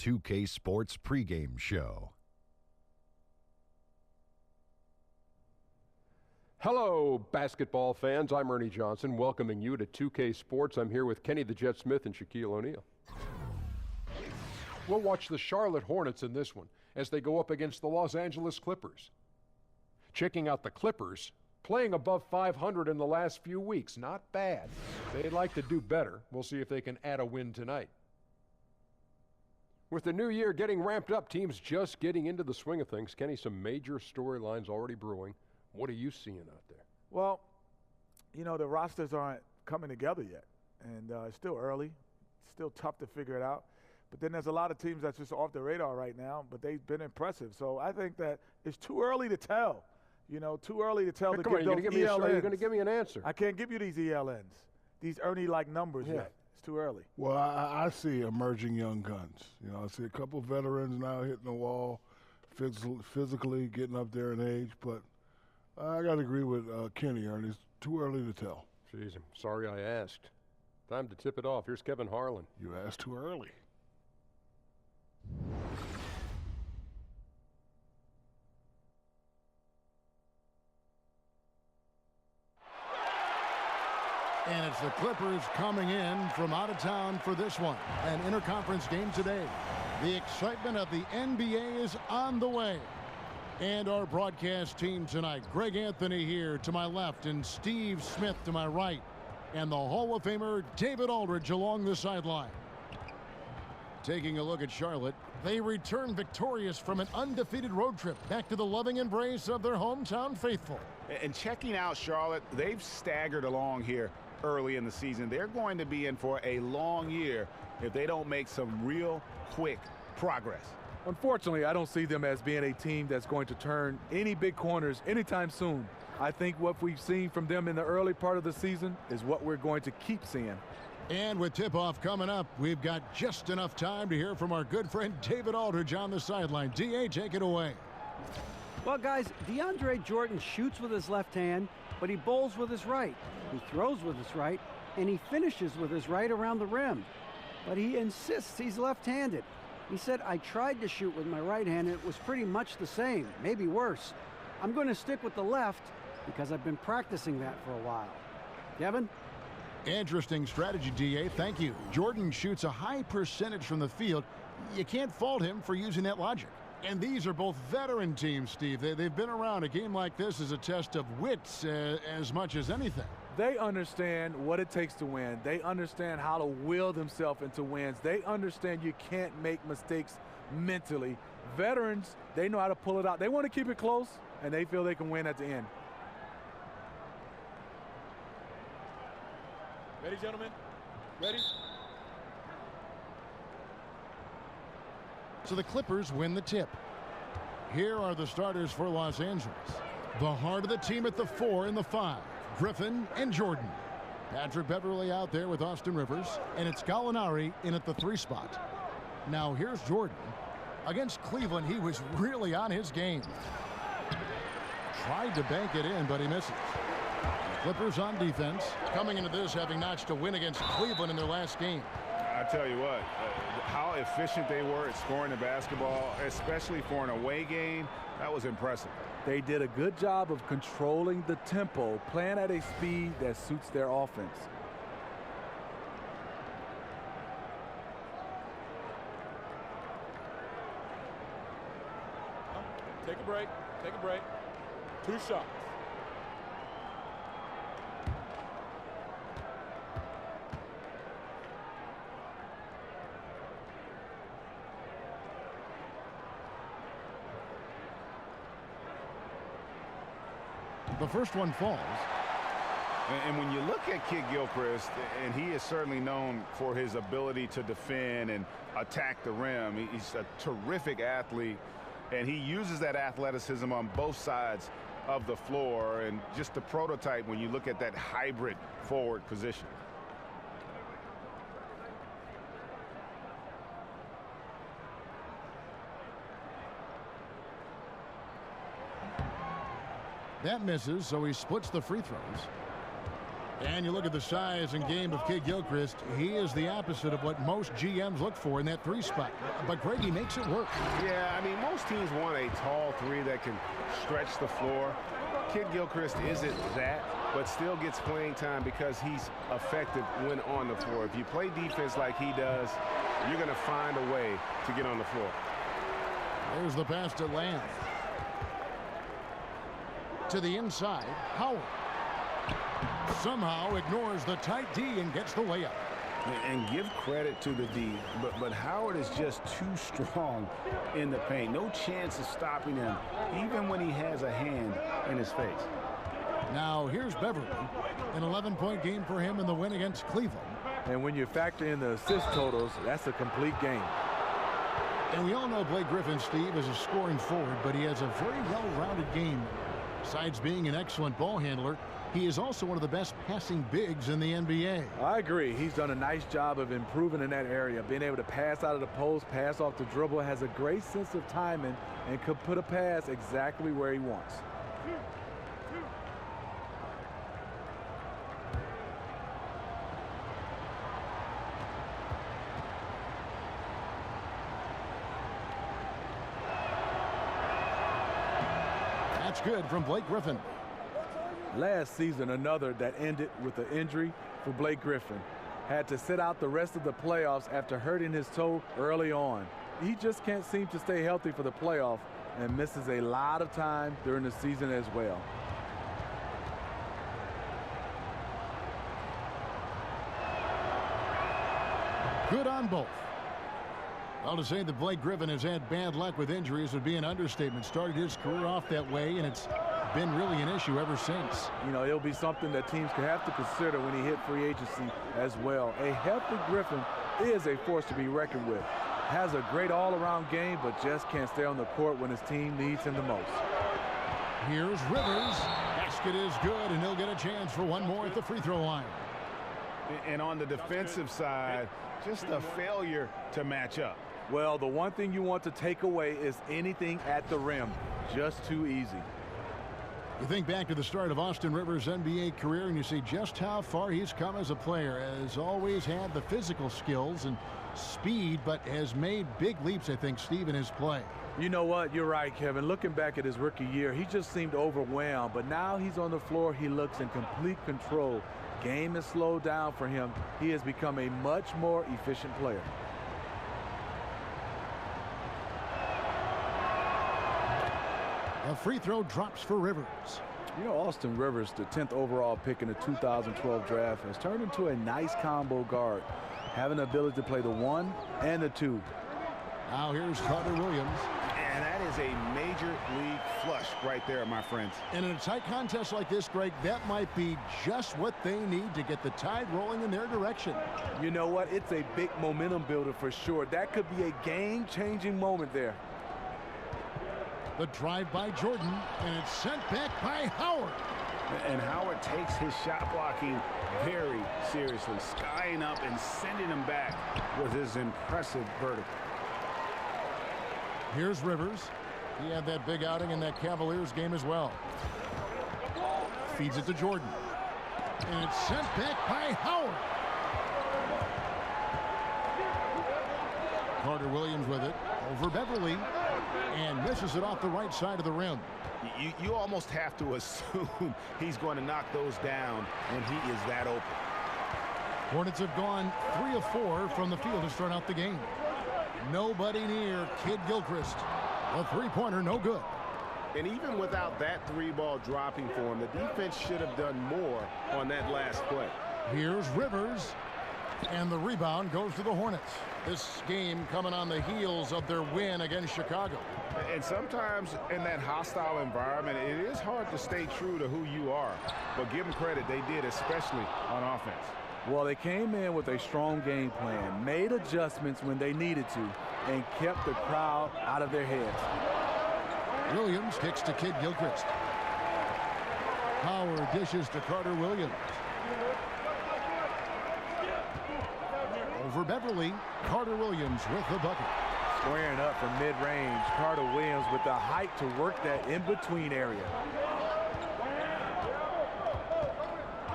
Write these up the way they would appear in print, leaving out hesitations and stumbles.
2K Sports pregame show. Hello, basketball fans. I'm Ernie Johnson, welcoming you to 2K Sports. I'm here with Kenny the Jet Smith and Shaquille O'Neal. We'll watch the Charlotte Hornets in this one as they go up against the Los Angeles Clippers. Checking out the Clippers, playing above 500 in the last few weeks. Not bad. They'd like to do better. We'll see if they can add a win tonight. With the new year getting ramped up, teams just getting into the swing of things. Kenny, some major storylines already brewing. What are you seeing out there? Well, you know, the rosters aren't coming together yet, and it's still early. It's still tough to figure it out. But then there's a lot of teams that's just off the radar right now, but they've been impressive. So I think that it's too early to tell. You know, too early to tell. Hey, come on, you're going to give me an answer. I can't give you these ELNs, these Ernie-like numbers yet. It's too early. Well, I see emerging young guns. You know, I see a couple veterans now hitting the wall, physically getting up there in age, but I got to agree with Kenny, Ernie. It's too early to tell. Jeez, I'm sorry I asked. Time to tip it off. Here's Kevin Harlan. You asked too early. And it's the Clippers coming in from out of town for this one. An interconference game today. The excitement of the NBA is on the way. And our broadcast team tonight, Greg Anthony here to my left and Steve Smith to my right. And the Hall of Famer David Aldridge along the sideline. Taking a look at Charlotte, they return victorious from an undefeated road trip back to the loving embrace of their hometown faithful. And checking out Charlotte, they've staggered along here early in the season. They're going to be in for a long year if they don't make some real quick progress. Unfortunately, I don't see them as being a team that's going to turn any big corners anytime soon. I think what we've seen from them in the early part of the season is what we're going to keep seeing. And with tip-off coming up, we've got just enough time to hear from our good friend David Aldridge on the sideline. D.A., take it away. Well, guys, DeAndre Jordan shoots with his left hand, but he bowls with his right. He throws with his right, and he finishes with his right around the rim. But he insists he's left-handed. He said, I tried to shoot with my right hand, and it was pretty much the same, maybe worse. I'm going to stick with the left because I've been practicing that for a while. Kevin? Interesting strategy, D.A. Thank you. Jordan shoots a high percentage from the field. You can't fault him for using that logic. And these are both veteran teams, Steve. They've been around. A game like this is a test of wits as much as anything. They understand what it takes to win. They understand how to will themselves into wins. They understand you can't make mistakes mentally. Veterans, they know how to pull it out. They want to keep it close, and they feel they can win at the end. Ready, gentlemen? Ready? So the Clippers win the tip. Here are the starters for Los Angeles. The heart of the team at the 4 and the 5. Griffin and Jordan. Patrick Beverley out there with Austin Rivers. And it's Gallinari in at the 3 spot. Now here's Jordan. Against Cleveland, he was really on his game. Tried to bank it in, but he misses. Clippers on defense, coming into this having notched a win against Cleveland in their last game. I tell you what, how efficient they were at scoring the basketball, especially for an away game, that was impressive. They did a good job of controlling the tempo, playing at a speed that suits their offense. Take a break. Take a break. 2 shots. The first one falls. And when you look at Kid Gilchrist, and he is certainly known for his ability to defend and attack the rim. He's a terrific athlete, and he uses that athleticism on both sides of the floor, and just the prototype when you look at that hybrid forward position. That misses, so he splits the free throws. And you look at the size and game of Kid Gilchrist. He is the opposite of what most GMs look for in that 3 spot. But Greg, he makes it work. Yeah, I mean, most teams want a tall 3 that can stretch the floor. Kid Gilchrist isn't that, but still gets playing time because he's effective when on the floor. If you play defense like he does, you're going to find a way to get on the floor. There's the pass to Lamb. To the inside, Howard. Somehow ignores the tight D and gets the layup. And give credit to the D, but Howard is just too strong in the paint. No chance of stopping him, even when he has a hand in his face. Now here's Beverly. An 11-point game for him in the win against Cleveland. And when you factor in the assist totals, that's a complete game. And we all know Blake Griffin, Steve, is a scoring forward, but he has a very well-rounded game. Besides being an excellent ball handler, he is also one of the best passing bigs in the NBA. I agree. He's done a nice job of improving in that area. Being able to pass out of the post, pass off the dribble, has a great sense of timing, and could put a pass exactly where he wants. That's good from Blake Griffin. Last season, another that ended with an injury for Blake Griffin. Had to sit out the rest of the playoffs after hurting his toe early on. He just can't seem to stay healthy for the playoff and misses a lot of time during the season as well. Good on both. Well, to say that Blake Griffin has had bad luck with injuries would be an understatement. Started his career off that way, and it's been really an issue ever since. You know, it'll be something that teams can have to consider when he hit free agency as well. A healthy Griffin is a force to be reckoned with. Has a great all-around game, but just can't stay on the court when his team needs him the most. Here's Rivers. Basket is good, and he'll get a chance for one more at the free throw line. And on the defensive side, just a failure to match up. Well, the one thing you want to take away is anything at the rim. Just too easy. You think back to the start of Austin Rivers' NBA career, and you see just how far he's come as a player. Has always had the physical skills and speed, but has made big leaps, I think, Steve, in his play. You know what? You're right, Kevin. Looking back at his rookie year, he just seemed overwhelmed. But now he's on the floor, he looks in complete control. Game has slowed down for him. He has become a much more efficient player. A free throw drops for Rivers. You know, Austin Rivers, the 10th overall pick in the 2012 draft, has turned into a nice combo guard, having the ability to play the 1 and the 2. Now here's Carter Williams. And that is a major league flush right there, my friends. And in a tight contest like this, Greg, that might be just what they need to get the tide rolling in their direction. You know what? It's a big momentum builder for sure. That could be a game-changing moment there. The drive by Jordan, and it's sent back by Howard. And Howard takes his shot blocking very seriously, skying up and sending him back with his impressive vertical. Here's Rivers. He had that big outing in that Cavaliers game as well. Feeds it to Jordan. And it's sent back by Howard. Carter Williams with it. Over Beverly. And misses it off the right side of the rim. You almost have to assume he's going to knock those down when he is that open. Hornets have gone 3 of 4 from the field to start out the game. Nobody near Kid Gilchrist. A three-pointer, no good. And even without that 3-ball dropping for him, the defense should have done more on that last play. Here's Rivers. And the rebound goes to the Hornets. This game coming on the heels of their win against Chicago. And sometimes in that hostile environment, it is hard to stay true to who you are. But give them credit, they did, especially on offense. Well, they came in with a strong game plan, made adjustments when they needed to, and kept the crowd out of their heads. Williams kicks to Kid Gilchrist. Howard dishes to Carter Williams. Over Beverly, Carter Williams with the bucket. Squaring up from mid-range, Carter Williams with the height to work that in-between area.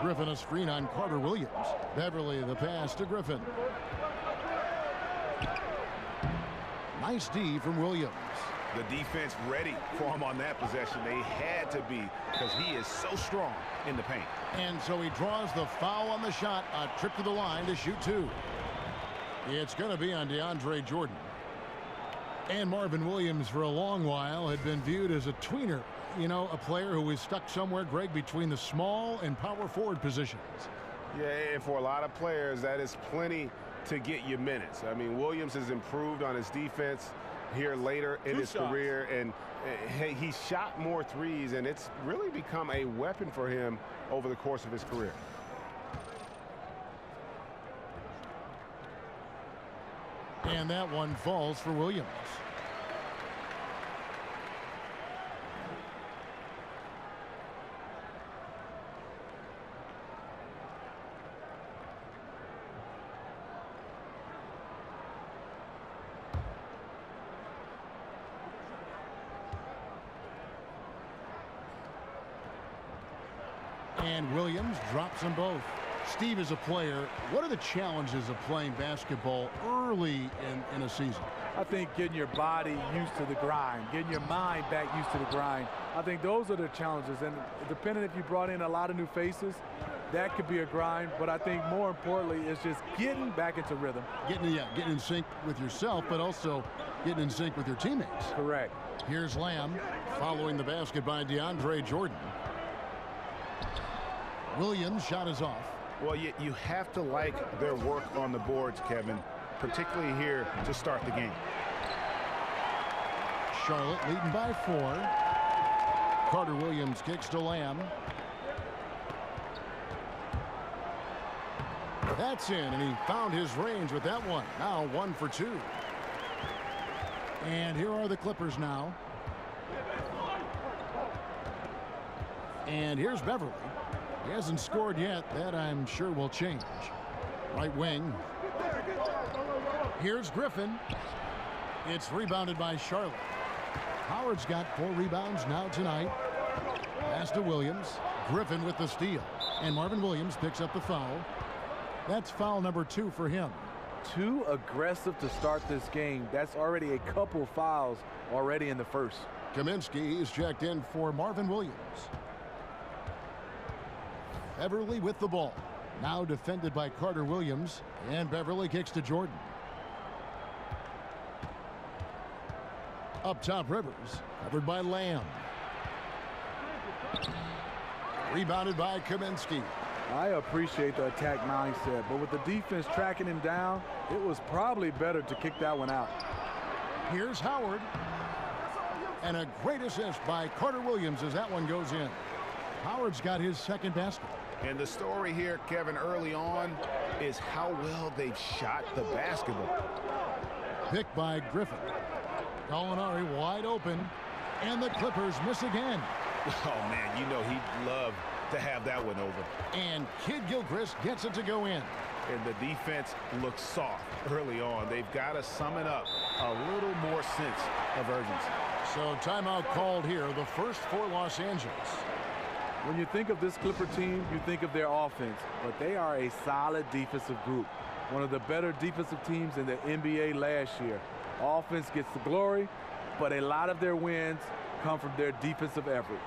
Griffin a screen on Carter Williams. Beverly the pass to Griffin. Nice D from Williams. The defense ready for him on that possession. They had to be, because he is so strong in the paint. And so he draws the foul on the shot. A trip to the line to shoot 2. It's going to be on DeAndre Jordan. And Marvin Williams for a long while had been viewed as a tweener. You know, a player who is stuck somewhere, Greg, between the small and power forward positions. Yeah, and for a lot of players, that is plenty to get you minutes. I mean, Williams has improved on his defense here later in his career, and he shot more threes, and it's really become a weapon for him over the course of his career. And that one falls for Williams. And Williams drops them both. Steve, is a player, what are the challenges of playing basketball early in a season? I think getting your body used to the grind, getting your mind back used to the grind. I think those are the challenges. And depending if you brought in a lot of new faces, that could be a grind. But I think more importantly is just getting back into rhythm. Getting in sync with yourself, but also getting in sync with your teammates. Correct. Here's Lamb following the basket by DeAndre Jordan. Williams' shot is off. Well, you have to like their work on the boards, Kevin, particularly here to start the game. Charlotte leading by 4. Carter Williams kicks to Lamb. That's in, and he found his range with that one. Now 1 for 2. And here are the Clippers now. And here's Beverly. He hasn't scored yet. That, I'm sure, will change. Right wing. Here's Griffin. It's rebounded by Charlotte. Howard's got 4 rebounds now tonight. Pass to Williams. Griffin with the steal. And Marvin Williams picks up the foul. That's foul number 2 for him. Too aggressive to start this game. That's already a couple fouls already in the first. Kaminsky is checked in for Marvin Williams. Beverly with the ball. Now defended by Carter Williams. And Beverly kicks to Jordan. Up top, Rivers. Covered by Lamb. Rebounded by Kaminsky. I appreciate the attack mindset, but with the defense tracking him down, it was probably better to kick that one out. Here's Howard. And a great assist by Carter Williams as that one goes in. Howard's got his second basket. And the story here, Kevin, early on is how well they've shot the basketball. Picked by Griffin. Gallinari wide open. And the Clippers miss again. Oh, man, you know he'd love to have that one over. And Kid Gilchrist gets it to go in. And the defense looks soft early on. They've got to sum it up a little more sense of urgency. So timeout called here, the first for Los Angeles. When you think of this Clipper team, you think of their offense, but they are a solid defensive group. One of the better defensive teams in the NBA last year. Offense gets the glory, but a lot of their wins come from their defensive effort.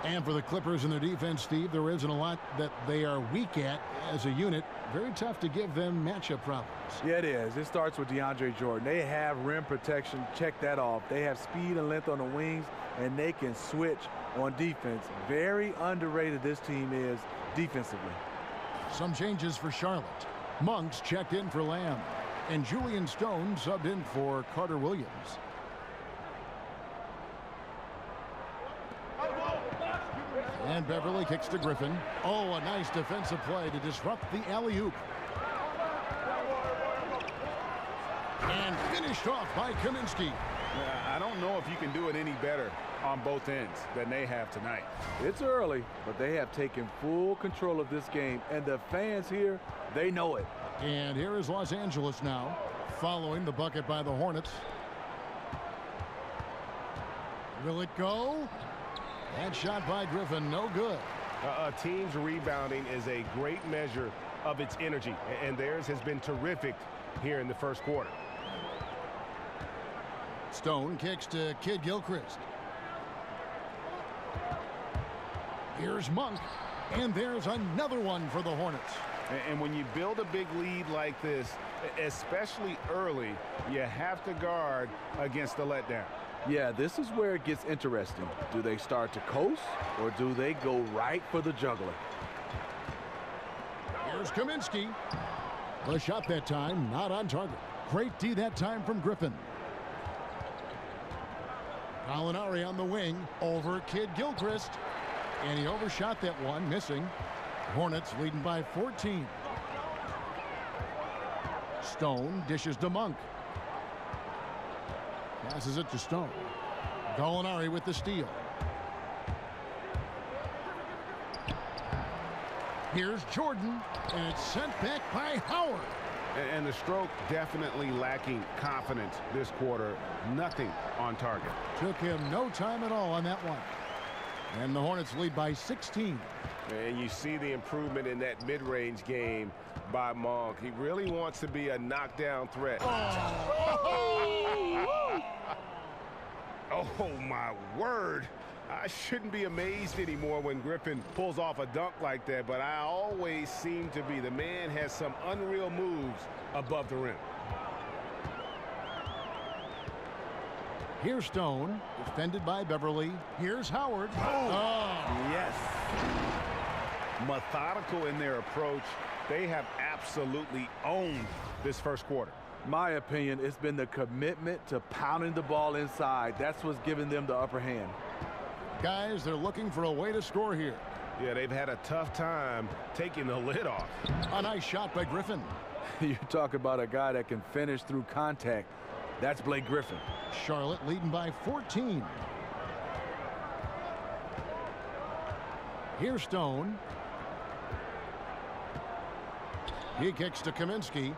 And for the Clippers and their defense, Steve, there isn't a lot that they are weak at as a unit. Very tough to give them matchup problems. Yeah, it is. It starts with DeAndre Jordan. They have rim protection. Check that off. They have speed and length on the wings, and they can switch on defense. Very underrated this team is defensively. Some changes for Charlotte. Monks checked in for Lamb. And Julian Stone subbed in for Carter Williams. And Beverly kicks to Griffin. Oh, a nice defensive play to disrupt the alley-oop. And finished off by Kaminsky. I don't know if you can do it any better on both ends than they have tonight. It's early, but they have taken full control of this game, and the fans here, they know it. And here is Los Angeles now, following the bucket by the Hornets. Will it go? That shot by Griffin, no good. A team's rebounding is a great measure of its energy, and theirs has been terrific here in the first quarter. Stone kicks to Kid Gilchrist. Here's Monk, and there's another one for the Hornets. And when you build a big lead like this, especially early, you have to guard against the letdown. Yeah, this is where it gets interesting. Do they start to coast, or do they go right for the juggler? Here's Kaminsky. The shot that time, not on target. Great D that time from Griffin. Gallinari on the wing over Kid Gilchrist. And he overshot that one, missing. Hornets leading by 14. Stone dishes to Monk. Passes it to Stone. Gallinari with the steal. Here's Jordan, and it's sent back by Howard. And the stroke definitely lacking confidence this quarter. Nothing on target. Took him no time at all on that one. And the Hornets lead by 16. And you see the improvement in that mid-range game by Monk. He really wants to be a knockdown threat. Oh, my word. I shouldn't be amazed anymore when Griffin pulls off a dunk like that, but I always seem to be. The man has some unreal moves above the rim. Here's Stone, defended by Beverly. Here's Howard. Oh, yes. Methodical in their approach. They have absolutely owned this first quarter. My opinion, it's been the commitment to pounding the ball inside. That's what's giving them the upper hand. Guys, they're looking for a way to score here. Yeah, they've had a tough time taking the lid off. A nice shot by Griffin. You talk about a guy that can finish through contact. That's Blake Griffin. Charlotte leading by 14. Here's Stone. He kicks to Kaminsky.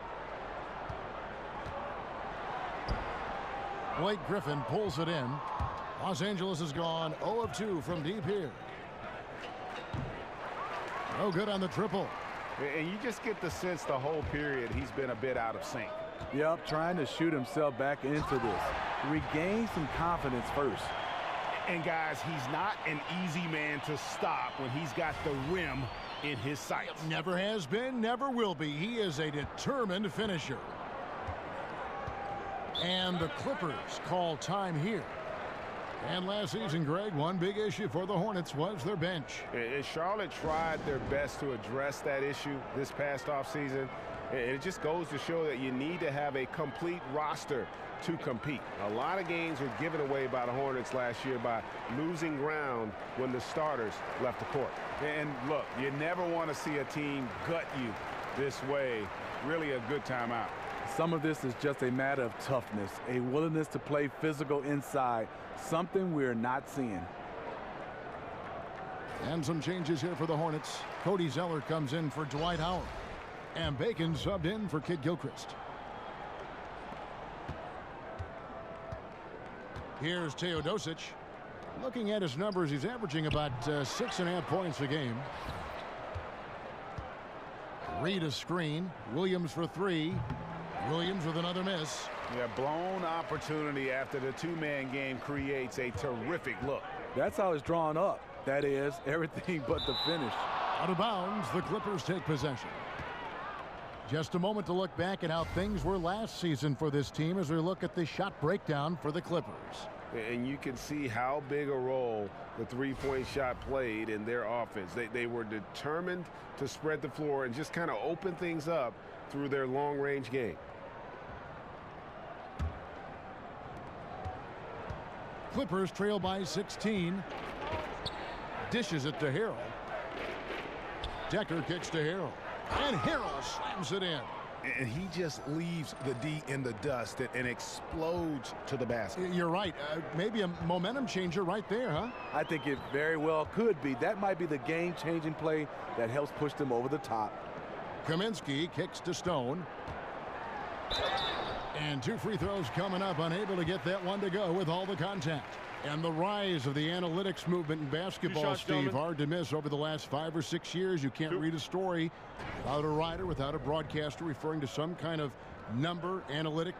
Blake Griffin pulls it in. Los Angeles has gone 0 of 2 from deep here. No good on the triple. And you just get the sense the whole period he's been a bit out of sync. Yep, trying to shoot himself back into this. Regain some confidence first. And guys, he's not an easy man to stop when he's got the rim in his sights. Never has been, never will be. He is a determined finisher. And the Clippers call time here. And last season, Greg, one big issue for the Hornets was their bench. And Charlotte tried their best to address that issue this past offseason. And it just goes to show that you need to have a complete roster to compete. A lot of games were given away by the Hornets last year by losing ground when the starters left the court. And look, you never want to see a team gut you this way. Really a good timeout. Some of this is just a matter of toughness, a willingness to play physical inside, something we're not seeing. And some changes here for the Hornets. Cody Zeller comes in for Dwight Howard. And Bacon subbed in for Kid Gilchrist. Here's Teodosic. Looking at his numbers, he's averaging about 6.5 points a game. Reed a screen. Williams for 3. Williams with another miss. Yeah, blown opportunity after the two-man game creates a terrific look. That's how it's drawn up. That is, everything but the finish. Out of bounds, the Clippers take possession. Just a moment to look back at how things were last season for this team as we look at the shot breakdown for the Clippers. And you can see how big a role the three-point shot played in their offense. They were determined to spread the floor and just kind of open things up through their long-range game. Clippers trail by 16. Dishes it to Harrell. Decker kicks to Harrell. And Harrell slams it in. And he just leaves the D in the dust and explodes to the basket. You're right. Maybe a momentum changer right there, huh? I think it very well could be. That might be the game-changing play that helps push them over the top. Kaminsky kicks to Stone. And 2 free throws coming up, unable to get that one to go with all the contact. And the rise of the analytics movement in basketball, Steve, hard to miss over the last 5 or 6 years. You can't read a story without a writer, without a broadcaster referring to some kind of number, analytic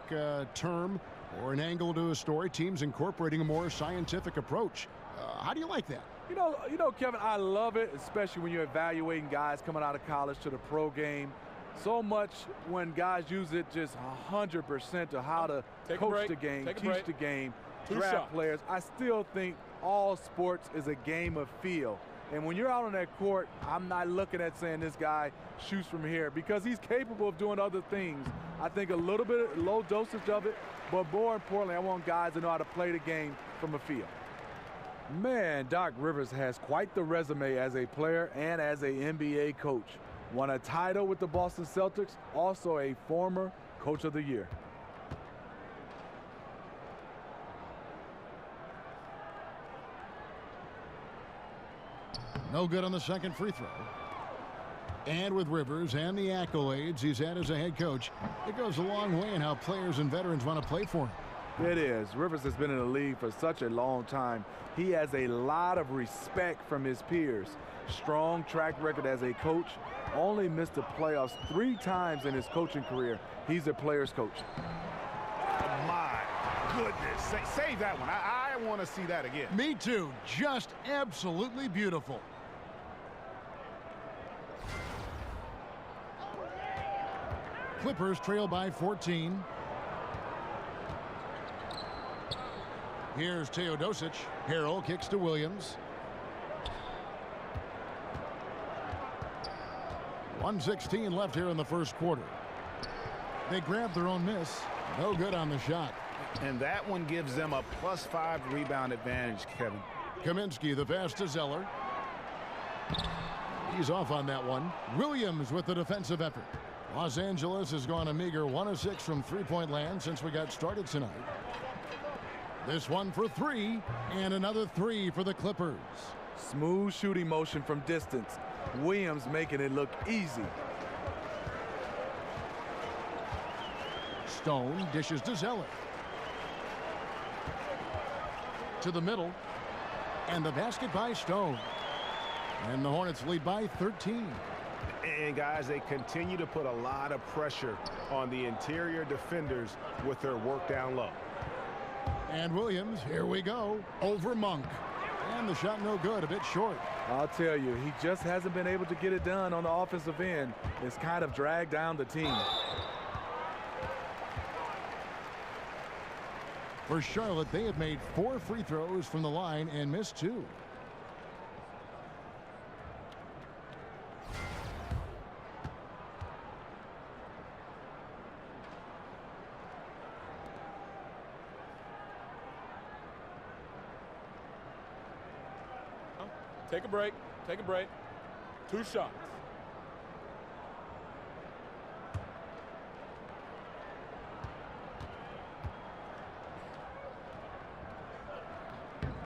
term, or an angle to a story. Teams incorporating a more scientific approach. How do you like that? You know, Kevin, I love it, especially when you're evaluating guys coming out of college to the pro game. So much when guys use it just 100% to how to coach the game, teach the game, draft players. I still think all sports is a game of feel. And when you're out on that court, I'm not looking at saying this guy shoots from here because he's capable of doing other things. I think a little bit low dosage of it, but more importantly, I want guys to know how to play the game from a feel. Man, Doc Rivers has quite the resume as a player and as an NBA coach. Won a title with the Boston Celtics, also a former Coach of the Year. No good on the second free throw. And with Rivers and the accolades he's had as a head coach, it goes a long way in how players and veterans want to play for him. It is. Rivers has been in the league for such a long time. He has a lot of respect from his peers. Strong track record as a coach. Only missed the playoffs 3 times in his coaching career. He's a player's coach. Oh my goodness. Save that one. I want to see that again. Me too. Just absolutely beautiful. Clippers trail by 14. Here's Teodosic. Harrell kicks to Williams. 1:16 left here in the first quarter. They grab their own miss. No good on the shot. And that one gives them a +5 rebound advantage, Kevin. Kaminsky, the pass to Zeller. He's off on that one. Williams with the defensive effort. Los Angeles has gone a meager 1 of 6 from three-point land since we got started tonight. This one for 3, and another 3 for the Clippers. Smooth shooting motion from distance. Williams making it look easy. Stone dishes to Zeller. To the middle. And the basket by Stone. And the Hornets lead by 13. And guys, they continue to put a lot of pressure on the interior defenders with their work down low. And Williams, here we go, over Monk. And the shot no good, a bit short. I'll tell you, he just hasn't been able to get it done on the offensive end. It's kind of dragged down the team. For Charlotte, they have made 4 free throws from the line and missed 2. Take a break. Take a break. 2 shots.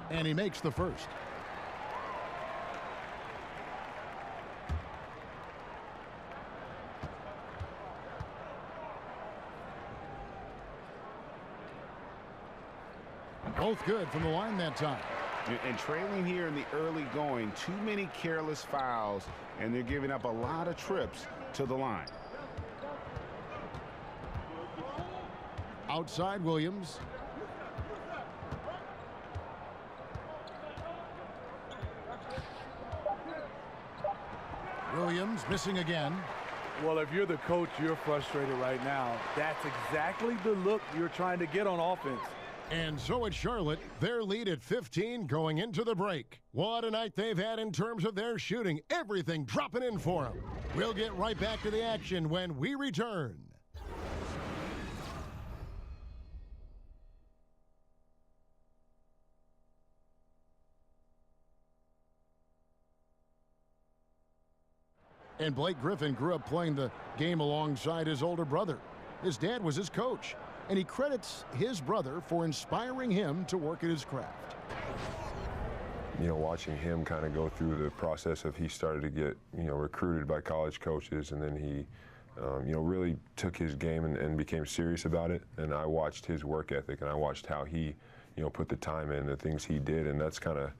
And he makes the first. Both good from the line that time. And trailing here in the early going, too many careless fouls, and they're giving up a lot of trips to the line. Outside Williams. Williams missing again. Well, if you're the coach, you're frustrated right now. That's exactly the look you're trying to get on offense. And so at Charlotte, their lead at 15 going into the break. What a night they've had in terms of their shooting. Everything dropping in for them. We'll get right back to the action when we return. And Blake Griffin grew up playing the game alongside his older brother. His dad was his coach. And he credits his brother for inspiring him to work at his craft. You know, watching him kind of go through the process of he started to get, recruited by college coaches, and then he, really took his game and became serious about it. And I watched his work ethic, and I watched how he, put the time in, the things he did, and that's kind of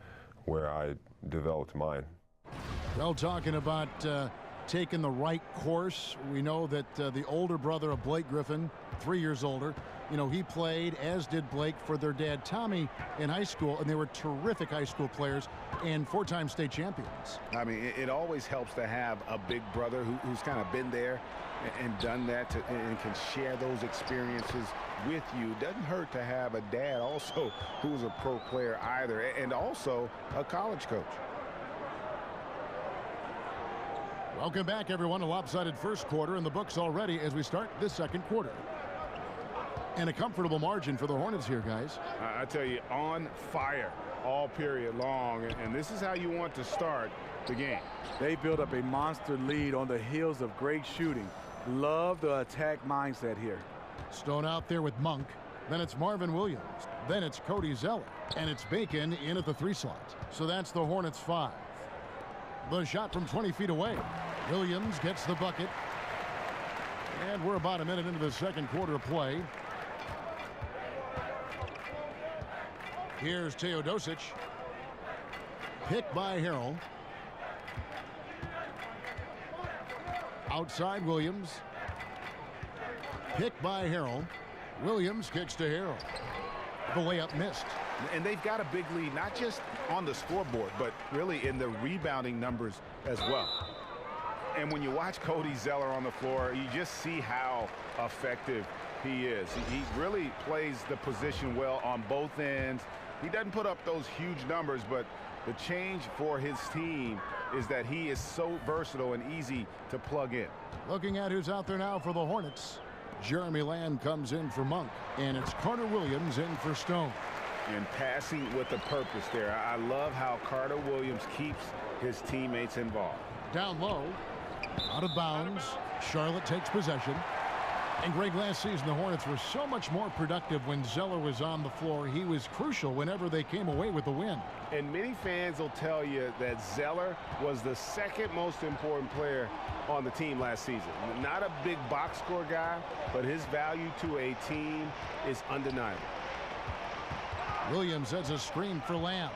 where I developed mine. Well, talking about taking the right course, we know that the older brother of Blake Griffin, 3 years older, he played, as did Blake, for their dad Tommy in high school, and they were terrific high school players and 4-time state champions. I mean, it always helps to have a big brother who's kind of been there and done that and can share those experiences with you. Doesn't hurt to have a dad also who was a pro player either, and also a college coach. Welcome back, everyone. A lopsided first quarter in the books already as we start this second quarter. And a comfortable margin for the Hornets here, guys. I tell you, on fire all period long, and this is how you want to start the game. They built up a monster lead on the heels of great shooting. Love the attack mindset here. Stone out there with Monk. Then it's Marvin Williams. Then it's Cody Zeller. And it's Bacon in at the 3 slot. So that's the Hornets 5. The shot from 20 feet away. Williams gets the bucket. And we're about a minute into the second quarter of play. Here's Teodosic. Picked by Harrell. Outside Williams. Picked by Harrell. Williams kicks to Harrell. The layup missed. And they've got a big lead, not just on the scoreboard, but really in the rebounding numbers as well. And when you watch Cody Zeller on the floor, you just see how effective he is. He really plays the position well on both ends. He doesn't put up those huge numbers, but the change for his team is that he is so versatile and easy to plug in. Looking at who's out there now for the Hornets. Jeremy Lamb comes in for Monk, and it's Carter Williams in for Stone. And passing with a purpose there. I love how Carter Williams keeps his teammates involved. Down low, out of bounds. Charlotte takes possession. And Greg, last season the Hornets were so much more productive when Zeller was on the floor. He was crucial whenever they came away with the win. And many fans will tell you that Zeller was the second most important player on the team last season. Not a big box score guy, but his value to a team is undeniable. Williams sets a screen for Lamb.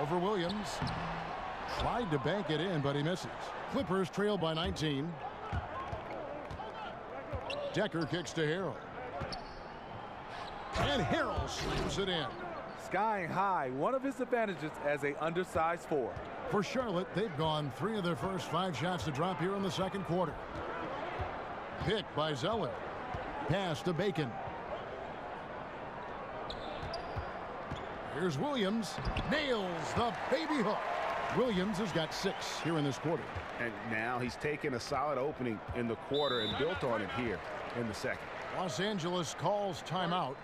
Over Williams. Tried to bank it in, but he misses. Clippers trail by 19. Decker kicks to Harrell. And Harrell slams it in. Skying high, one of his advantages as an undersized 4. For Charlotte, they've gone 3 of their first 5 shots to drop here in the second quarter. Picked by Zeller. Pass to Bacon. Here's Williams. Nails the baby hook. Williams has got 6 here in this quarter. And now he's taken a solid opening in the quarter and built on it here in the second. Los Angeles calls timeout.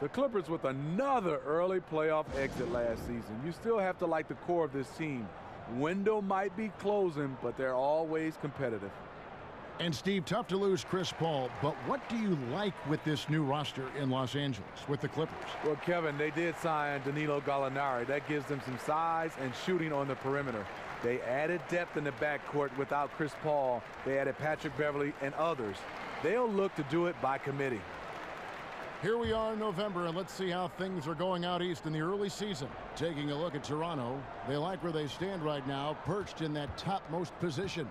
The Clippers with another early playoff exit last season. You still have to like the core of this team. Window might be closing, but they're always competitive. And Steve, tough to lose Chris Paul, but what do you like with this new roster in Los Angeles with the Clippers? Well, Kevin, they did sign Danilo Gallinari. That gives them some size and shooting on the perimeter. They added depth in the backcourt without Chris Paul. They added Patrick Beverly and others. They'll look to do it by committee. Here we are in November, and let's see how things are going out east in the early season. Taking a look at Toronto, they like where they stand right now, perched in that topmost position.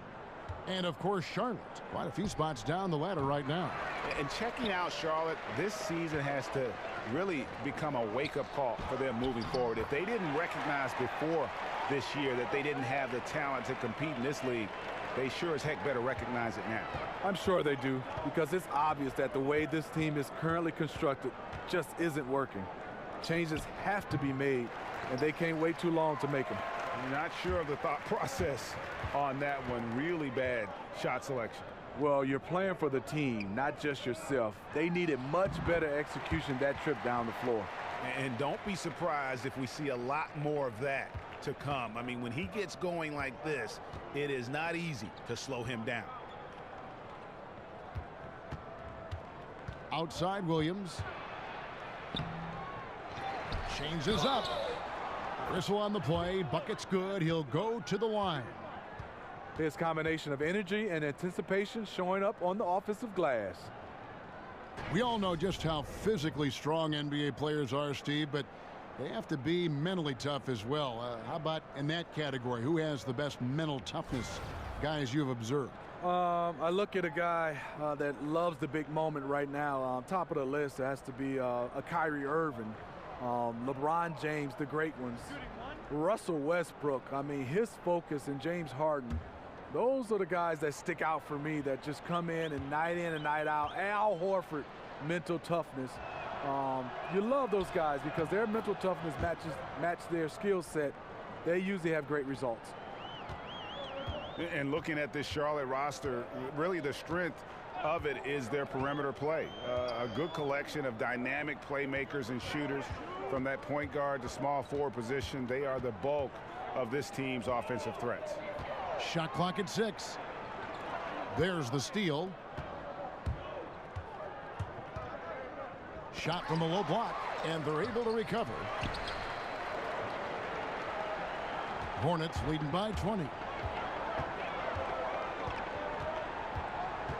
And, of course, Charlotte, quite a few spots down the ladder right now. And checking out Charlotte, this season has to really become a wake-up call for them moving forward. If they didn't recognize before this year that they didn't have the talent to compete in this league, they sure as heck better recognize it now. I'm sure they do, because it's obvious that the way this team is currently constructed just isn't working. Changes have to be made, and they can't wait too long to make them. I'm not sure of the thought process on that one. Really bad shot selection. Well, you're playing for the team, not just yourself. They needed much better execution that trip down the floor. And don't be surprised if we see a lot more of that to come. I mean, when he gets going like this, it is not easy to slow him down. Outside Williams. Changes up. Whistle on the play. Bucket's good. He'll go to the line. His combination of energy and anticipation showing up on the offensive glass. We all know just how physically strong NBA players are, Steve, but they have to be mentally tough as well. How about in that category? Who has the best mental toughness, guys you've observed? I look at a guy that loves the big moment right now. Top of the list has to be a Kyrie Irving, LeBron James, the great ones. Russell Westbrook, I mean, his focus, and James Harden. Those are the guys that stick out for me, that just come in and night out. Al Horford, mental toughness. You love those guys because their mental toughness match their skill set. They usually have great results. And looking at this Charlotte roster, really the strength of it is their perimeter play. A good collection of dynamic playmakers and shooters from that point guard to small forward position. They are the bulk of this team's offensive threats. Shot clock at 6. There's the steal. Shot from the low block, and they're able to recover. Hornets leading by 20.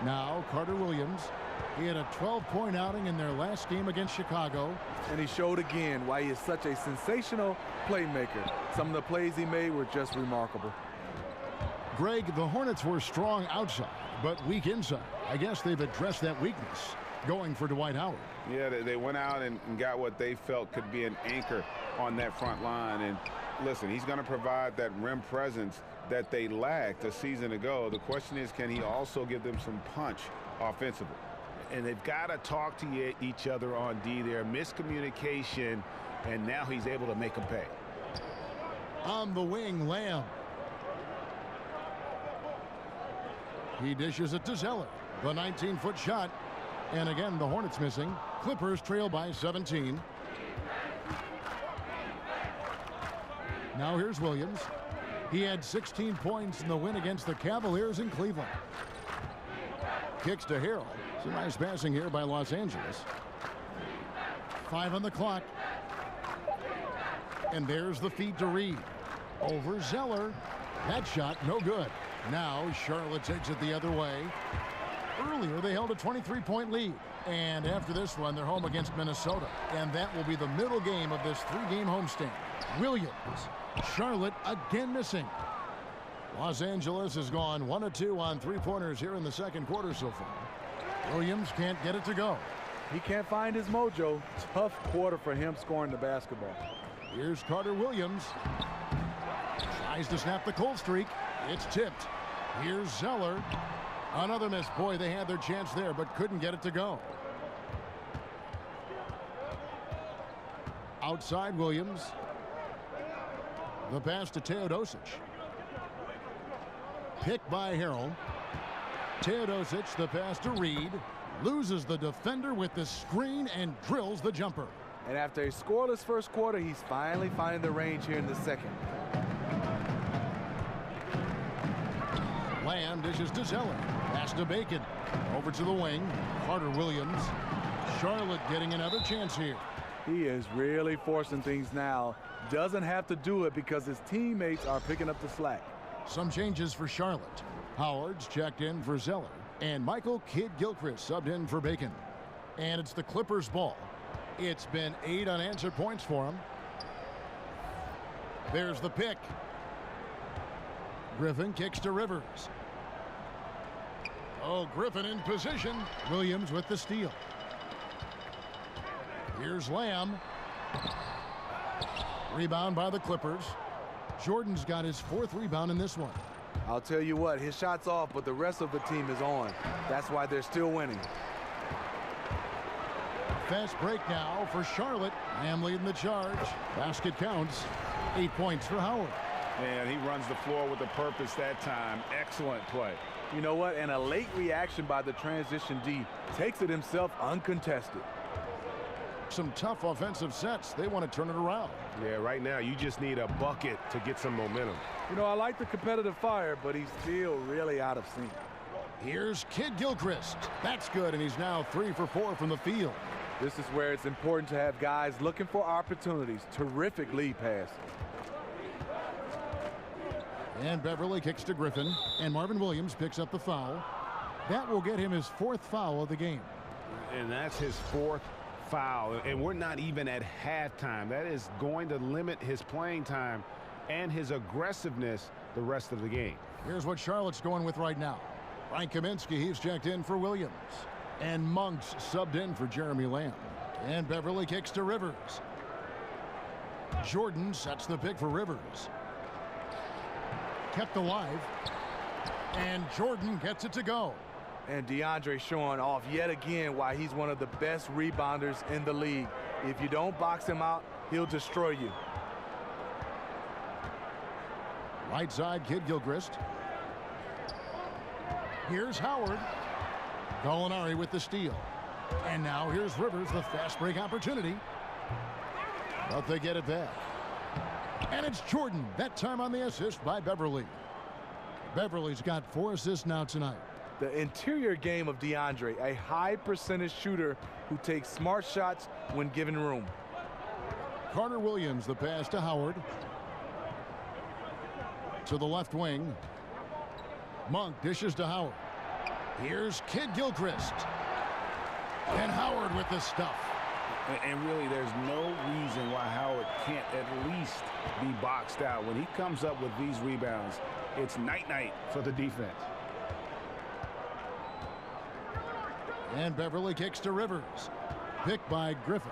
Now Carter Williams. He had a 12-point outing in their last game against Chicago. And he showed again why he is such a sensational playmaker. Some of the plays he made were just remarkable. Greg, the Hornets were strong outside, but weak inside. I guess they've addressed that weakness, going for Dwight Howard. Yeah, they went out and got what they felt could be an anchor on that front line. And listen, he's going to provide that rim presence that they lacked a season ago. The question is, can he also give them some punch offensively? And they've got to talk to each other on D there. Miscommunication, and now he's able to make them pay. On the wing, Lamb. He dishes it to Zeller. The 19-foot shot. And again, the Hornets missing. Clippers trail by 17. Now here's Williams. He had 16 points in the win against the Cavaliers in Cleveland. Kicks to Harrell. Some nice passing here by Los Angeles. 5 on the clock. And there's the feed to Reed. Over Zeller. That shot no good. Now Charlotte takes it the other way. Earlier they held a 23-point lead. And after this one, they're home against Minnesota. And that will be the middle game of this 3-game homestand. Williams. Charlotte again missing. Los Angeles has gone 1 of 2 on 3-pointers here in the second quarter so far. Williams can't get it to go. He can't find his mojo. Tough quarter for him scoring the basketball. Here's Carter Williams. Tries to snap the cold streak. It's tipped. Here's Zeller. Another miss. Boy, they had their chance there, but couldn't get it to go. Outside Williams. The pass to Teodosic. Picked by Harrell. Teodosic, the pass to Reed. Loses the defender with the screen and drills the jumper. And after a scoreless first quarter, he's finally finding the range here in the second. Lamb dishes to Zeller. Pass to Bacon. Over to the wing. Carter Williams. Charlotte getting another chance here. He is really forcing things now. Doesn't have to do it because his teammates are picking up the slack. Some changes for Charlotte. Howard's checked in for Zeller. And Michael Kidd-Gilchrist subbed in for Bacon. And it's the Clippers' ball. It's been 8 unanswered points for him. There's the pick. Griffin kicks to Rivers. Oh, Griffin in position. Williams with the steal. Here's Lamb. Rebound by the Clippers. Jordan's got his 4th rebound in this one. I'll tell you what, his shot's off, but the rest of the team is on. That's why they're still winning. Fast break now for Charlotte. Lamb leading the charge. Basket counts. 8 points for Howard. And he runs the floor with a purpose that time. Excellent play. You know what? And a late reaction by the transition D takes it himself uncontested. Some tough offensive sets. They want to turn it around. Yeah, right now you just need a bucket to get some momentum. You know, I like the competitive fire, but he's still really out of sync. Here's Kidd-Gilchrist. That's good, and he's now 3 for 4 from the field. This is where it's important to have guys looking for opportunities. Terrific lead pass. And Beverly kicks to Griffin, and Marvin Williams picks up the foul. That will get him his 4th foul of the game. And that's his 4th foul. And we're not even at halftime. That is going to limit his playing time and his aggressiveness the rest of the game. Here's what Charlotte's going with right now. Ryan Kaminsky, he's checked in for Williams. And Monk's subbed in for Jeremy Lamb. And Beverly kicks to Rivers. Jordan sets the pick for Rivers. Kept alive. And Jordan gets it to go. And DeAndre showing off yet again why he's one of the best rebounders in the league. If you don't box him out, he'll destroy you. Right side, Kid Gilchrist. Here's Howard. Gallinari with the steal. And now here's Rivers, the fast break opportunity. But they get it back. And it's Jordan, that time on the assist by Beverly. Beverly's got 4 assists now tonight. The interior game of DeAndre, a high percentage shooter who takes smart shots when given room. Carter Williams, the pass to Howard. To the left wing. Monk dishes to Howard. Here's Kid Gilchrist. And Howard with the stuff. And really, there's no reason why Howard can't at least be boxed out. When he comes up with these rebounds, it's night-night for the defense. And Beverly kicks to Rivers. Picked by Griffin.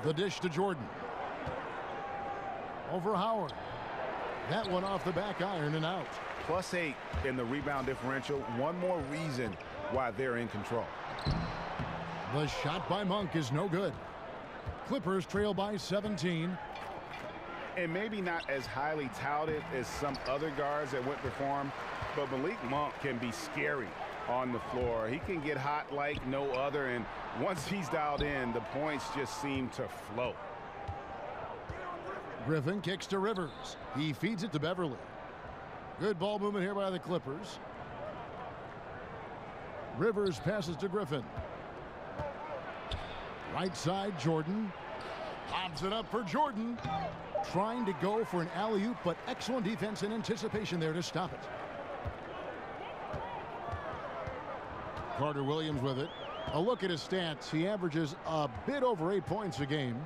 The dish to Jordan. Over Howard. That one off the back iron and out. +8 in the rebound differential. One more reason why they're in control. The shot by Monk is no good. Clippers trail by 17. And maybe not as highly touted as some other guards that went before him, but Malik Monk can be scary on the floor. He can get hot like no other, and once he's dialed in, the points just seem to flow. Griffin kicks to Rivers. He feeds it to Beverly. Good ball movement here by the Clippers. Rivers passes to Griffin. Right side, Jordan. Lobs it up for Jordan. Trying to go for an alley-oop, but excellent defense and anticipation there to stop it. Carter Williams with it. A look at his stats. He averages a bit over 8 points a game.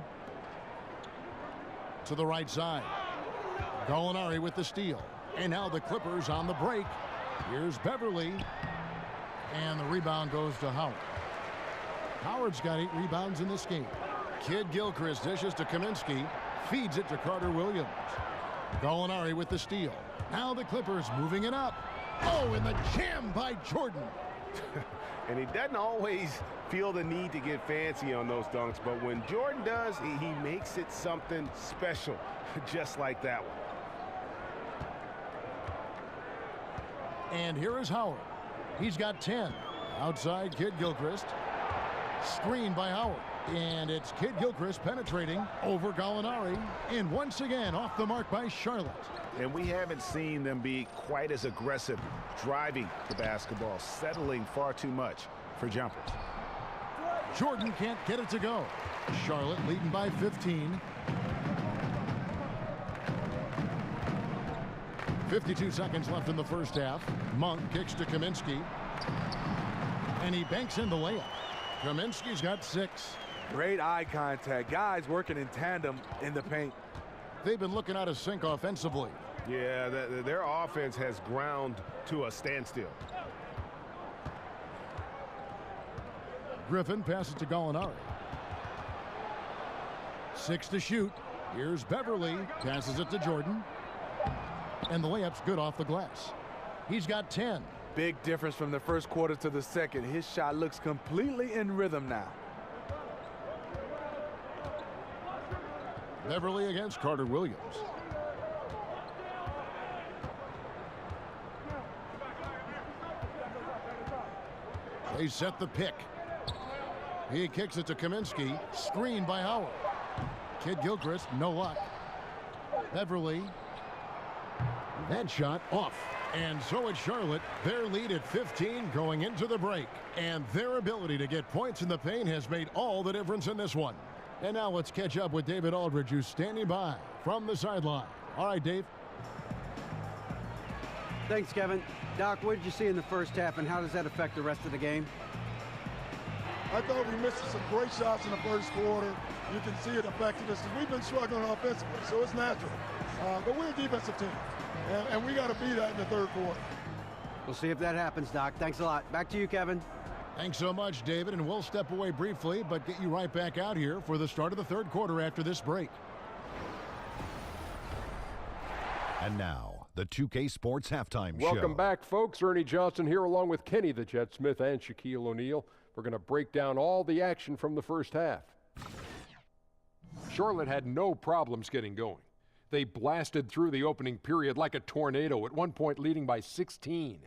To the right side. Gallinari with the steal. And now the Clippers on the break. Here's Beverly. And the rebound goes to Howard. Howard's got 8 rebounds in this game. Kid Gilchrist dishes to Kaminsky. Feeds it to Carter Williams. Gallinari with the steal. Now the Clippers moving it up. Oh, and the jam by Jordan. And he doesn't always feel the need to get fancy on those dunks, but when Jordan does, he makes it something special, just like that one. And here is Howard. He's got 10. Outside, Kid Gilchrist. Screen by Howard. And it's Kid Gilchrist penetrating over Gallinari. And once again, off the mark by Charlotte. And we haven't seen them be quite as aggressive driving the basketball, settling far too much for jumpers. Jordan can't get it to go. Charlotte leading by 15. 52 seconds left in the first half. Monk kicks to Kaminsky. And he banks in the layup. Kaminsky's got 6. Great eye contact. Guys working in tandem in the paint. They've been looking out of sync offensively. Yeah, their offense has ground to a standstill. Griffin passes to Gallinari. 6 to shoot. Here's Beverly. Passes it to Jordan. And the layup's good off the glass. He's got 10. Big difference from the first quarter to the second. His shot looks completely in rhythm now. Beverly against Carter Williams. They set the pick. He kicks it to Kaminsky. Screened by Howard. Kid Gilchrist, no luck. Beverly. That shot off. And so it's Charlotte. Their lead at 15 going into the break. And their ability to get points in the paint has made all the difference in this one. And now let's catch up with David Aldridge, who's standing by from the sideline. All right, Dave. Thanks, Kevin. Doc, what did you see in the first half, and how does that affect the rest of the game? I thought we missed some great shots in the first quarter. You can see it affected us. We've been struggling offensively, so it's natural. But we're a defensive team, and we got to be that in the third quarter. We'll see if that happens, Doc. Thanks a lot. Back to you, Kevin. Thanks so much, David, and we'll step away briefly, but get you right back out here for the start of the third quarter after this break. And now, the 2K Sports Halftime Show. Welcome back, folks. Ernie Johnson here along with Kenny the Jet Smith and Shaquille O'Neal. We're going to break down all the action from the first half. Charlotte had no problems getting going. They blasted through the opening period like a tornado, at one point leading by 16.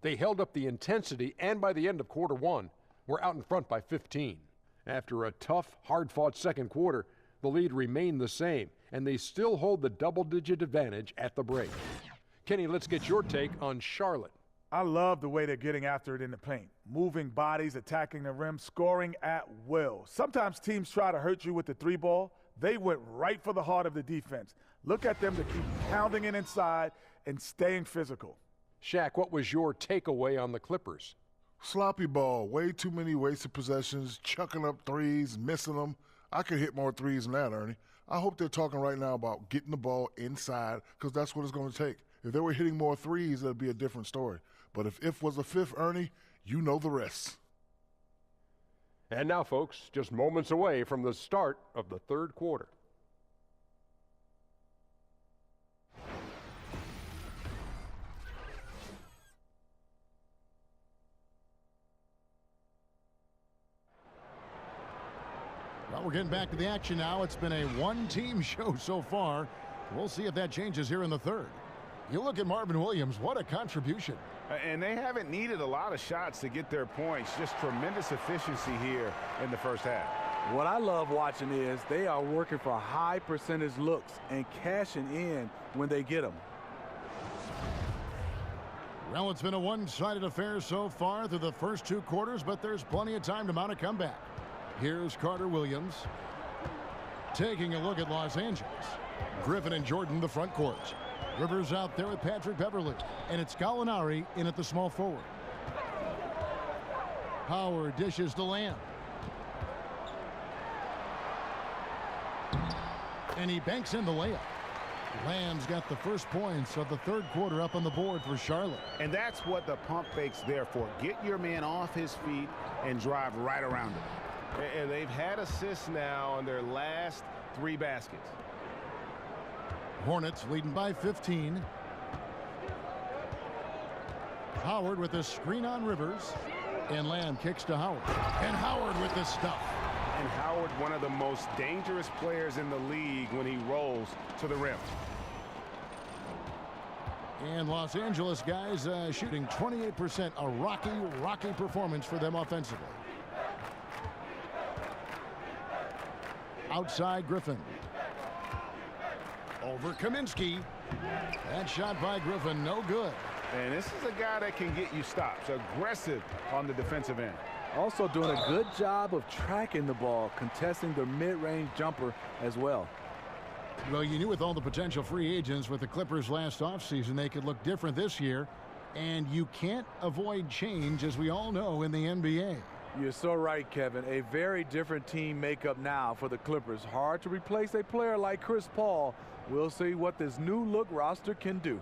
They held up the intensity, and by the end of quarter one, were out in front by 15. After a tough, hard-fought second quarter, the lead remained the same, and they still hold the double-digit advantage at the break. Kenny, let's get your take on Charlotte. I love the way they're getting after it in the paint. Moving bodies, attacking the rim, scoring at will. Sometimes teams try to hurt you with the three ball. They went right for the heart of the defense. Look at them to keep pounding it inside and staying physical. Shaq, what was your takeaway on the Clippers? Sloppy ball, way too many wasted possessions, chucking up threes, missing them. I could hit more threes than that, Ernie. I hope they're talking right now about getting the ball inside, because that's what it's going to take. If they were hitting more threes, that'd be a different story. But if was a fifth, Ernie, you know the rest. And now, folks, just moments away from the start of the third quarter. Well, we're getting back to the action now. It's been a one-team show so far. We'll see if that changes here in the third. You look at Marvin Williams, what a contribution. And they haven't needed a lot of shots to get their points. Just tremendous efficiency here in the first half. What I love watching is they are working for high percentage looks and cashing in when they get them. Well, it's been a one-sided affair so far through the first two quarters, but there's plenty of time to mount a comeback. Here's Carter Williams taking a look at Los Angeles. Griffin and Jordan, the front court. Rivers out there with Patrick Beverly, and it's Gallinari in at the small forward. Howard dishes to Lamb. And he banks in the layup. Lamb's got the first points of the third quarter up on the board for Charlotte. And that's what the pump fake's there for. Get your man off his feet and drive right around him. And they've had assists now on their last 3 baskets. Hornets leading by 15. Howard with a screen on Rivers. And Lamb kicks to Howard. And Howard with the stuff. And Howard, one of the most dangerous players in the league when he rolls to the rim. And Los Angeles guys shooting 28%. A rocky performance for them offensively. Outside Griffin. Over Kaminsky. That shot by Griffin, no good. And this is a guy that can get you stops. Aggressive on the defensive end. Also doing a good job of tracking the ball, contesting the mid-range jumper as well. Well, you knew with all the potential free agents with the Clippers last offseason, they could look different this year. And you can't avoid change, as we all know, in the NBA. You're so right, Kevin. A very different team makeup now for the Clippers. Hard to replace a player like Chris Paul. We'll see what this new look roster can do.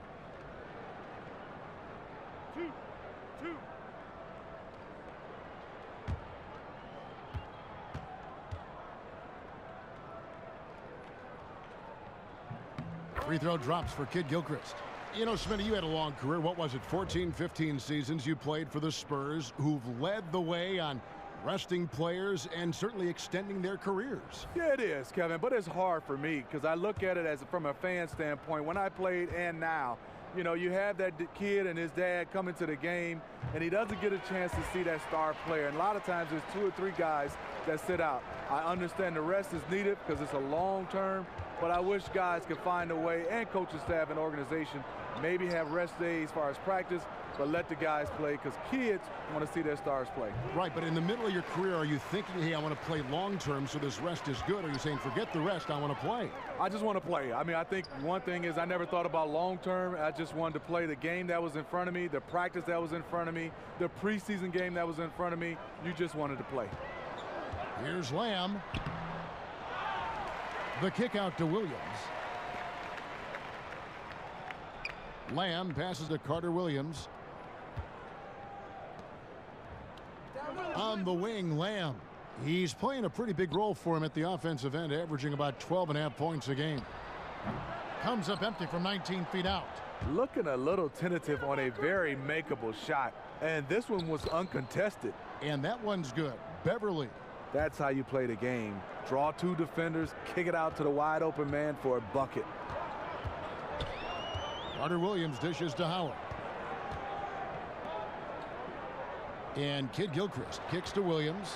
Free throw drops for Kid Gilchrist. You know, Smitty, you had a long career. What was it, 14, 15 seasons you played for the Spurs, who've led the way on resting players and certainly extending their careers. Yeah, it is, Kevin, but it's hard for me because I look at it as from a fan standpoint. When I played and now, you know, you have that kid and his dad come into the game, and he doesn't get a chance to see that star player. And a lot of times there's 2 or 3 guys that sit out. I understand the rest is needed because it's a long term, but I wish guys could find a way, and coaching staff and organization, maybe have rest days as far as practice, but let the guys play because kids want to see their stars play. Right, but in the middle of your career, are you thinking, hey, I want to play long term so this rest is good? Or are you saying, forget the rest, I want to play? I just want to play. I mean, I think one thing is I never thought about long term. I just wanted to play the game that was in front of me, the practice that was in front of me, the preseason game that was in front of me. You just wanted to play. Here's Lamb. The kick out to Williams. Lamb passes to Carter Williams. On the wing, Lamb. He's playing a pretty big role for him at the offensive end, averaging about 12.5 points a game. Comes up empty from 19 feet out. Looking a little tentative on a very makeable shot. And this one was uncontested. And that one's good. Beverly. That's how you play the game. Draw two defenders, kick it out to the wide open man for a bucket. Carter Williams dishes to Howard. And Kid Gilchrist kicks to Williams.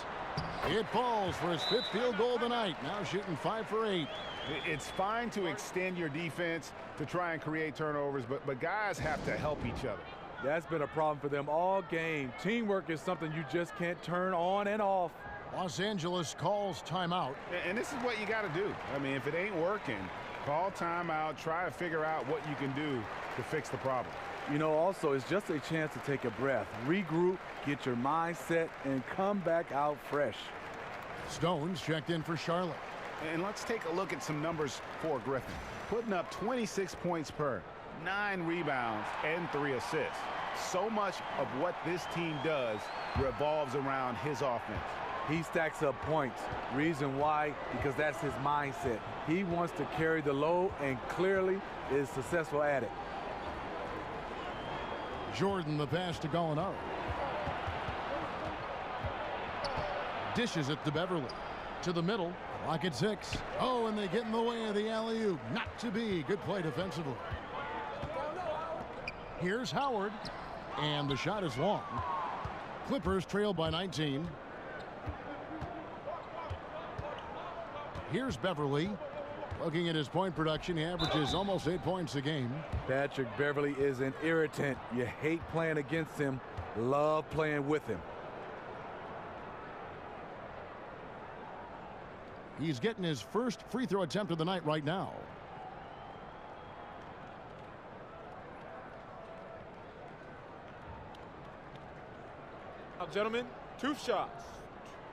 It falls for his 5th field goal of the night. Now shooting 5 for 8. It's fine to extend your defense to try and create turnovers, but guys have to help each other. That's been a problem for them all game. Teamwork is something you just can't turn on and off. Los Angeles calls timeout. And this is what you got to do. I mean, if it ain't working, call timeout, try to figure out what you can do to fix the problem. You know, also, it's just a chance to take a breath, regroup, get your mind set, and come back out fresh. Stone's checked in for Charlotte. And let's take a look at some numbers for Griffin. Putting up 26 points per, 9 rebounds, and 3 assists. So much of what this team does revolves around his offense. He stacks up points. Reason why? Because that's his mindset. He wants to carry the load and clearly is successful at it. Jordan the pass to Gallinari. Dishes it to Beverly. To the middle. Clock at 6. Oh, and they get in the way of the alley-oop. Not to be. Good play defensively. Here's Howard. And the shot is long. Clippers trail by 19. Here's Beverly. Looking at his point production, he averages almost 8 points a game. Patrick Beverly is an irritant. You hate playing against him, love playing with him. He's getting his first free throw attempt of the night right now. Now, gentlemen, 2 shots.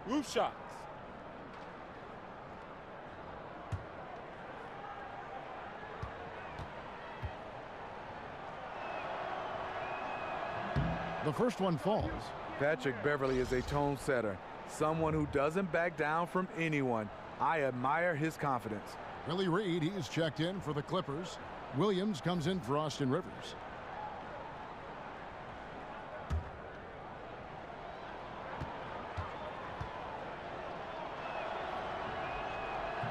2 shots. The first one falls. Patrick Beverly is a tone setter, someone who doesn't back down from anyone. I admire his confidence. Willie Reed, he's checked in for the Clippers. Williams comes in for Austin Rivers.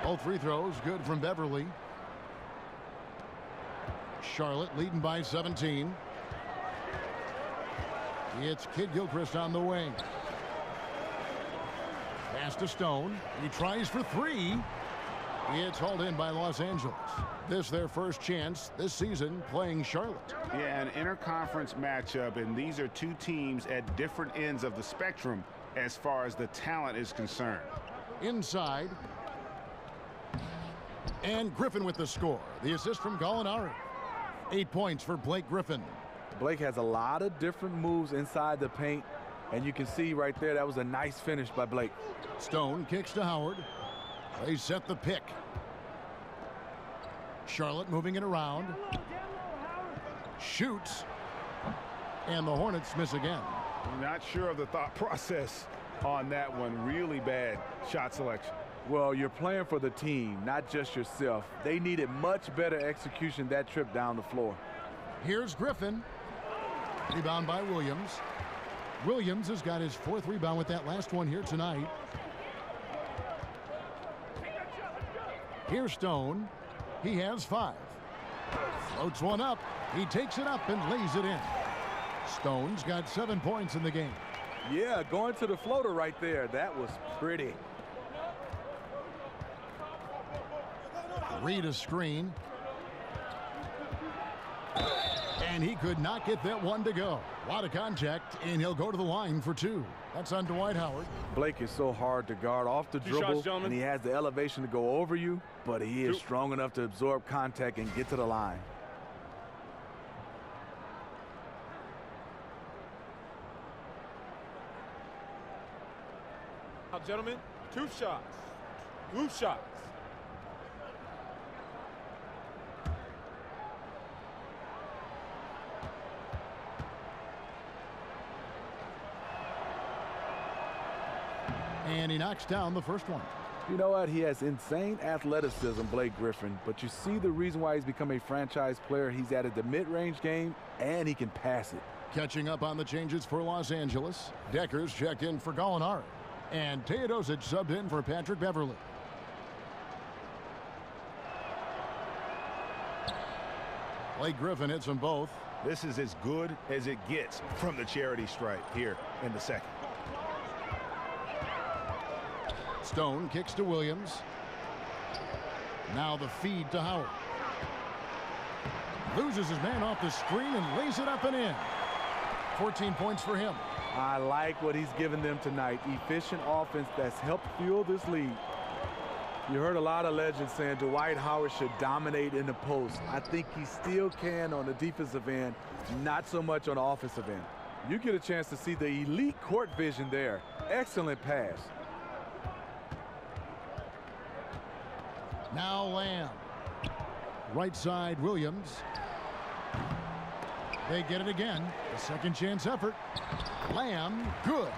Both free throws good from Beverly. Charlotte leading by 17. It's Kid Gilchrist on the wing. Pass to Stone. He tries for 3. It's hauled in by Los Angeles. This their first chance this season playing Charlotte. Yeah, an interconference matchup, and these are 2 teams at different ends of the spectrum as far as the talent is concerned. Inside. And Griffin with the score. The assist from Gallinari. 8 points for Blake Griffin. Blake has a lot of different moves inside the paint, and you can see right there that was a nice finish by Blake. Stone kicks to Howard. They set the pick. Charlotte moving it around. Shoots. And the Hornets miss again. Not sure of the thought process on that one. Really bad shot selection. Well, you're playing for the team, not just yourself. They needed much better execution that trip down the floor. Here's Griffin. Rebound by Williams. Williams has got his 4th rebound with that last one here tonight. Here's Stone. He has 5. Floats one up. He takes it up and lays it in. Stone's got 7 points in the game. Yeah, going to the floater right there. That was pretty. Read a screen. And he could not get that one to go. A lot of contact, and he'll go to the line for 2. That's on Dwight Howard. Blake is so hard to guard off the dribble, and he has the elevation to go over you, but he is strong enough to absorb contact and get to the line. Now, gentlemen, 2 shots. 2 shots. And he knocks down the first one. You know what? He has insane athleticism, Blake Griffin, but you see the reason why he's become a franchise player. He's added the mid-range game, and he can pass it. Catching up on the changes for Los Angeles. Decker's checked in for Gallinari. And Teodosic subbed in for Patrick Beverly. Blake Griffin hits them both. This is as good as it gets from the charity stripe here in the second. Stone kicks to Williams. Now the feed to Howard. Loses his man off the screen and lays it up and in. 14 points for him. I like what he's given them tonight. Efficient offense that's helped fuel this lead. You heard a lot of legends saying Dwight Howard should dominate in the post. I think he still can on the defensive end, not so much on the offensive end. You get a chance to see the elite court vision there. Excellent pass. Now Lamb. Right side, Williams. They get it again. A second chance effort. Lamb, good.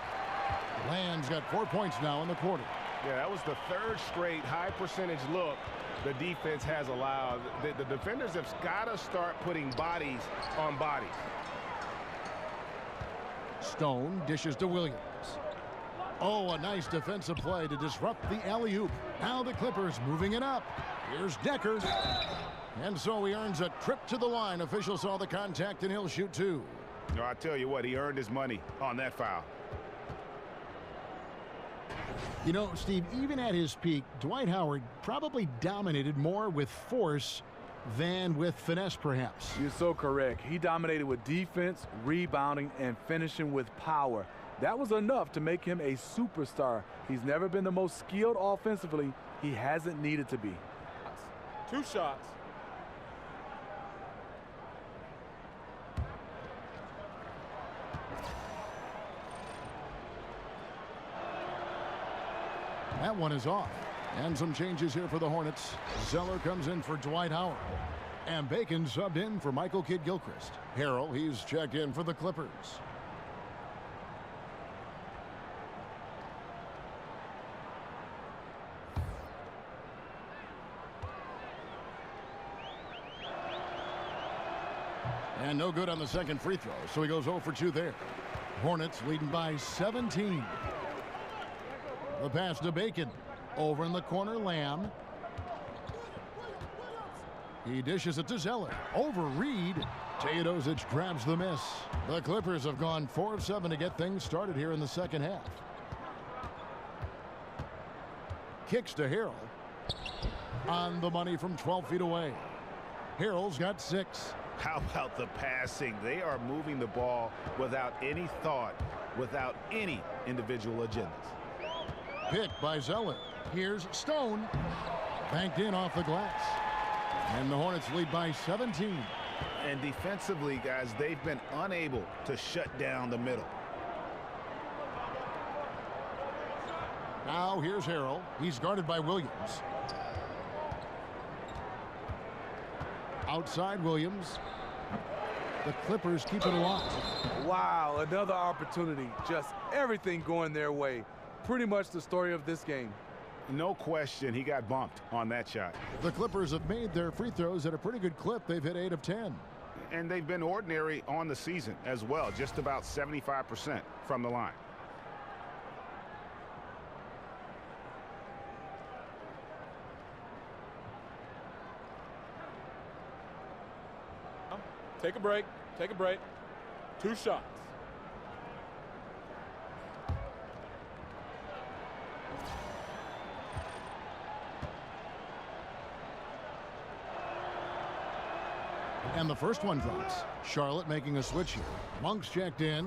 Lamb's got 4 points now in the quarter. Yeah, that was the third straight high percentage look the defense has allowed. The defenders have got to start putting bodies on bodies. Stone dishes to Williams. Oh, a nice defensive play to disrupt the alley-oop. Now the Clippers moving it up. Here's Decker. And so he earns a trip to the line. Official saw the contact, and he'll shoot 2. No, I tell you what, he earned his money on that foul. You know, Steve, even at his peak, Dwight Howard probably dominated more with force than with finesse, perhaps. You're so correct. He dominated with defense, rebounding, and finishing with power. That was enough to make him a superstar. He's never been the most skilled offensively. He hasn't needed to be. 2 shots. That one is off. And some changes here for the Hornets. Zeller comes in for Dwight Howard. And Bacon subbed in for Michael Kidd-Gilchrist. Harrell, he's checked in for the Clippers. And no good on the second free throw, so he goes 0 for 2 there. Hornets leading by 17. The pass to Bacon. Over in the corner, Lamb. He dishes it to Zeller. Over Reed. Teodosic grabs the miss. The Clippers have gone 4 of 7 to get things started here in the second half. Kicks to Harrell. On the money from 12 feet away. Harrell's got 6. How about the passing? They are moving the ball without any thought, without any individual agendas. Picked by Zeller. Here's Stone. Banked in off the glass. And the Hornets lead by 17. And defensively, guys, they've been unable to shut down the middle. Now here's Harrell. He's guarded by Williams. Outside Williams. The Clippers keep it alive. Wow, another opportunity. Just everything going their way. Pretty much the story of this game. No question, he got bumped on that shot. The Clippers have made their free throws at a pretty good clip. They've hit 8 of 10. And they've been ordinary on the season as well, just about 75% from the line. Take a break. Take a break. 2 shots. And the first one drops. Charlotte making a switch here. Monk's checked in.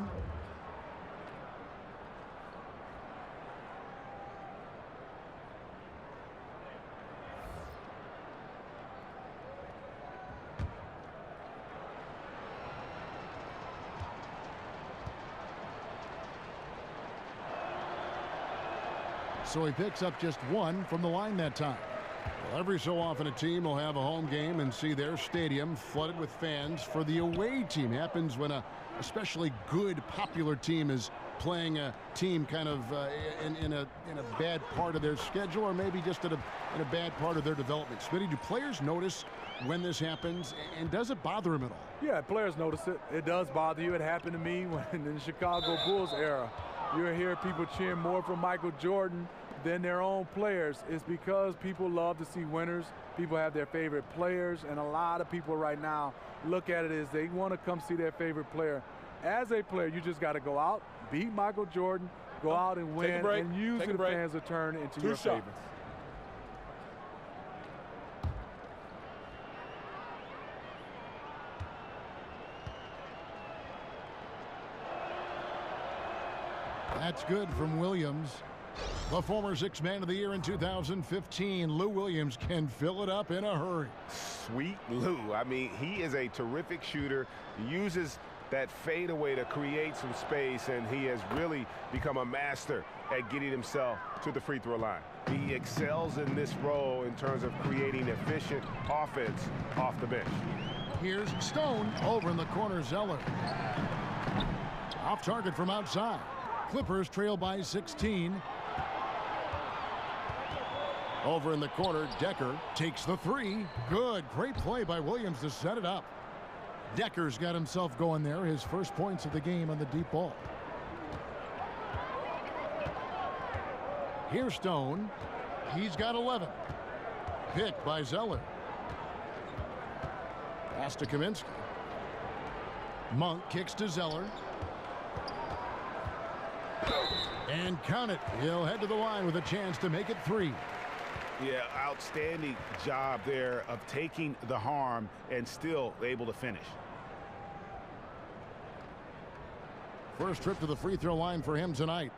so he picks up just 1 from the line that time. Well, every so often a team will have a home game and see their stadium flooded with fans for the away team. Happens when a especially good, popular team is playing a team kind of in a bad part of their schedule, or maybe just in a bad part of their development. Smitty, do players notice when this happens, and does it bother them at all? Yeah, players notice it. It does bother you. It happened to me when in the Chicago Bulls era. You hear people cheering more for Michael Jordan than their own players. It's because people love to see winners. People have their favorite players, and a lot of people right now look at it as they want to come see their favorite player. As a player, you just got to go out, beat Michael Jordan, go out and win, and usually the fans will turn into your favorites. That's good from Williams. The former 6th Man of the Year in 2015, Lou Williams can fill it up in a hurry. Sweet Lou. I mean, he is a terrific shooter. He uses that fadeaway to create some space, and he has really become a master at getting himself to the free throw line. He excels in this role in terms of creating efficient offense off the bench. Here's Stone over in the corner. Zeller off target from outside. Clippers trail by 16. Over in the corner, Decker takes the 3. Good. Great play by Williams to set it up. Decker's got himself going there. His first points of the game on the deep ball. Here's Stone. He's got 11. Pick by Zeller. Pass to Kaminsky. Monk kicks to Zeller. And count it. He'll head to the line with a chance to make it 3. Yeah, outstanding job there of taking the harm and still able to finish. First trip to the free throw line for him tonight.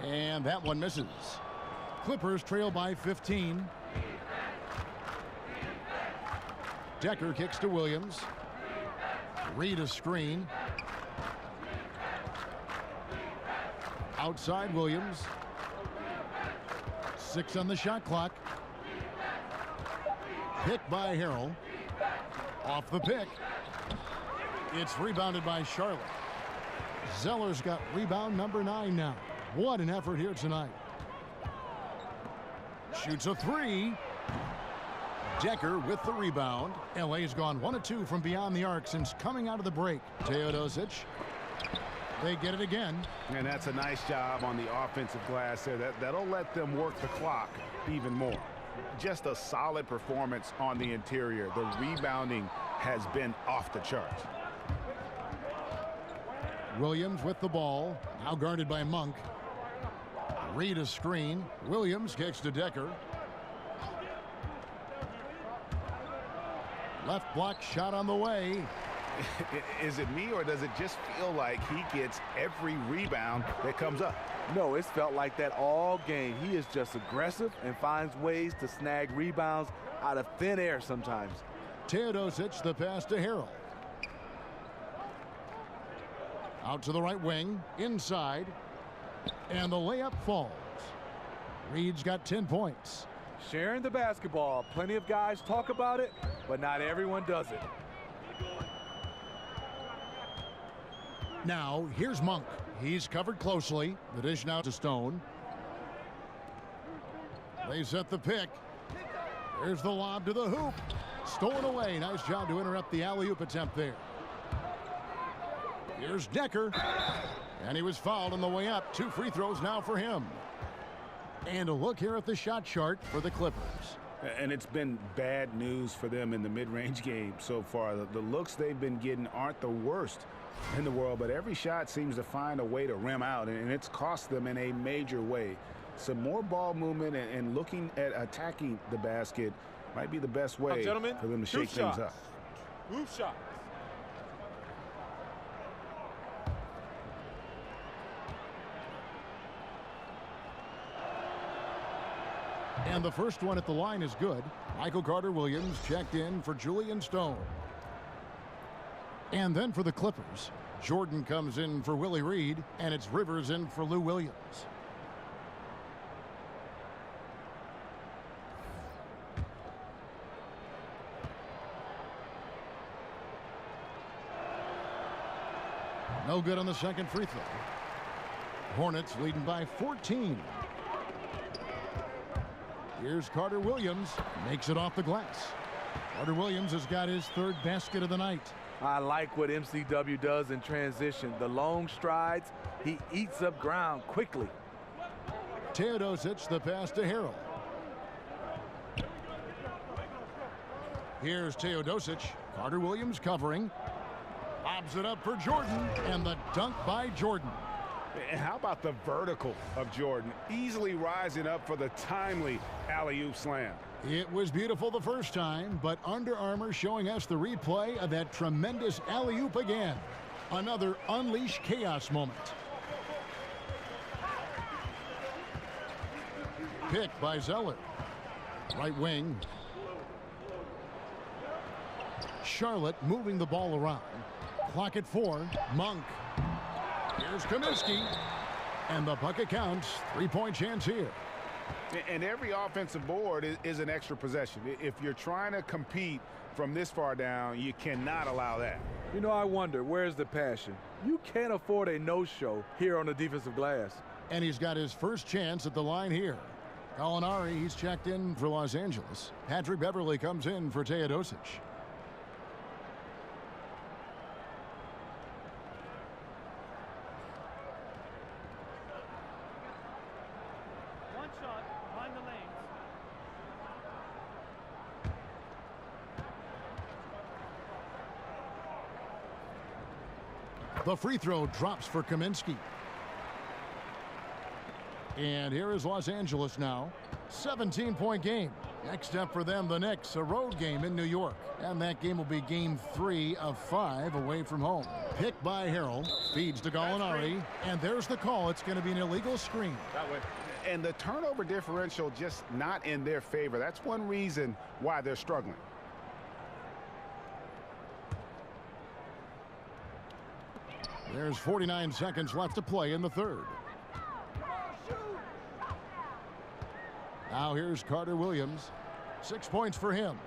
And that one misses. Clippers trail by 15. Decker kicks to Williams. Reed a screen. Outside Williams. 6 on the shot clock. Pick by Harrell. Off the pick. It's rebounded by Charlotte. Zeller's got rebound number 9 now. What an effort here tonight. Shoots a 3. Decker with the rebound. LA's gone 1 of 2 from beyond the arc since coming out of the break. Teodosic. They get it again. And that's a nice job on the offensive glass there. That'll let them work the clock even more. Just a solid performance on the interior. The rebounding has been off the charts. Williams with the ball. Now guarded by Monk. Reed a screen. Williams kicks to Decker. Left block shot on the way. Is it me, or does it just feel like he gets every rebound that comes up? No, it's felt like that all game. He is just aggressive and finds ways to snag rebounds out of thin air sometimes. Teodosic, the pass to Harrell. Out to the right wing, inside, and the layup falls. Reed's got 10 points. Sharing the basketball. Plenty of guys talk about it, but not everyone does it. Now, here's Monk. He's covered closely. The dish now to Stone. They set the pick. There's the lob to the hoop. Stolen away. Nice job to interrupt the alley-oop attempt there. Here's Decker. And he was fouled on the way up. 2 free throws now for him. And a look here at the shot chart for the Clippers. And it's been bad news for them in the mid-range game so far. The looks they've been getting aren't the worst in the world, but every shot seems to find a way to rim out, and it's cost them in a major way. Some more ball movement and looking at attacking the basket might be the best way for them to shake things up. 2 shots. And the first one at the line is good. Michael Carter-Williams checked in for Julian Stone. And then for the Clippers, Jordan comes in for Willie Reed, and it's Rivers in for Lou Williams. No good on the second free throw. Hornets leading by 14. Here's Carter-Williams, makes it off the glass. Carter-Williams has got his 3rd basket of the night. I like what MCW does in transition. The long strides, he eats up ground quickly. Teodosic, the pass to Harrell. Here's Teodosic. Carter-Williams covering. Lobs it up for Jordan, and the dunk by Jordan. And how about the vertical of Jordan, easily rising up for the timely alley-oop slam. It was beautiful the first time, but Under Armour showing us the replay of that tremendous alley-oop again. Another unleash chaos moment. Pick by Zeller. Right wing. Charlotte moving the ball around. Clock at 4. Monk. Here's Kaminsky, and the bucket counts. 3-point chance here. And every offensive board is an extra possession. If you're trying to compete from this far down, you cannot allow that. You know, I wonder, where's the passion? You can't afford a no-show here on the defensive glass. And he's got his first chance at the line here. Gallinari, he's checked in for Los Angeles. Patrick Beverly comes in for Teodosic. The free throw drops for Kaminsky. And here is Los Angeles now. 17-point game. Next up for them, the Knicks, a road game in New York. And that game will be game 3 of 5 away from home. Picked by Harrell. Feeds to Gallinari. And there's the call. It's going to be an illegal screen. That way. And the turnover differential just not in their favor. That's one reason why they're struggling. There's 49 seconds left to play in the third. Now here's Carter-Williams. 6 points for him.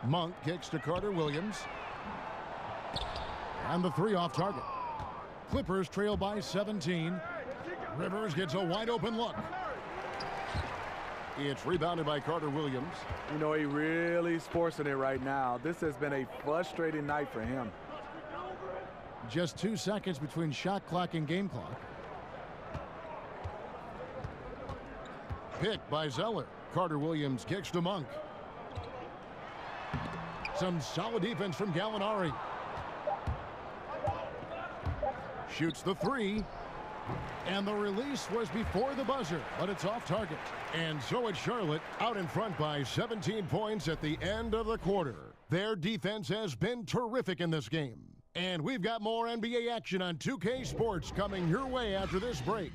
Monk kicks to Carter-Williams. And the 3 off target. Clippers trail by 17. Rivers gets a wide open look. It's rebounded by Carter-Williams. You know, he really is forcing it right now. This has been a frustrating night for him. Just 2 seconds between shot clock and game clock. Pick by Zeller. Carter-Williams kicks to Monk. Some solid defense from Gallinari. Shoots the 3. And the release was before the buzzer, but it's off target. And so it's Charlotte out in front by 17 points at the end of the quarter. Their defense has been terrific in this game. And we've got more NBA action on 2K Sports coming your way after this break.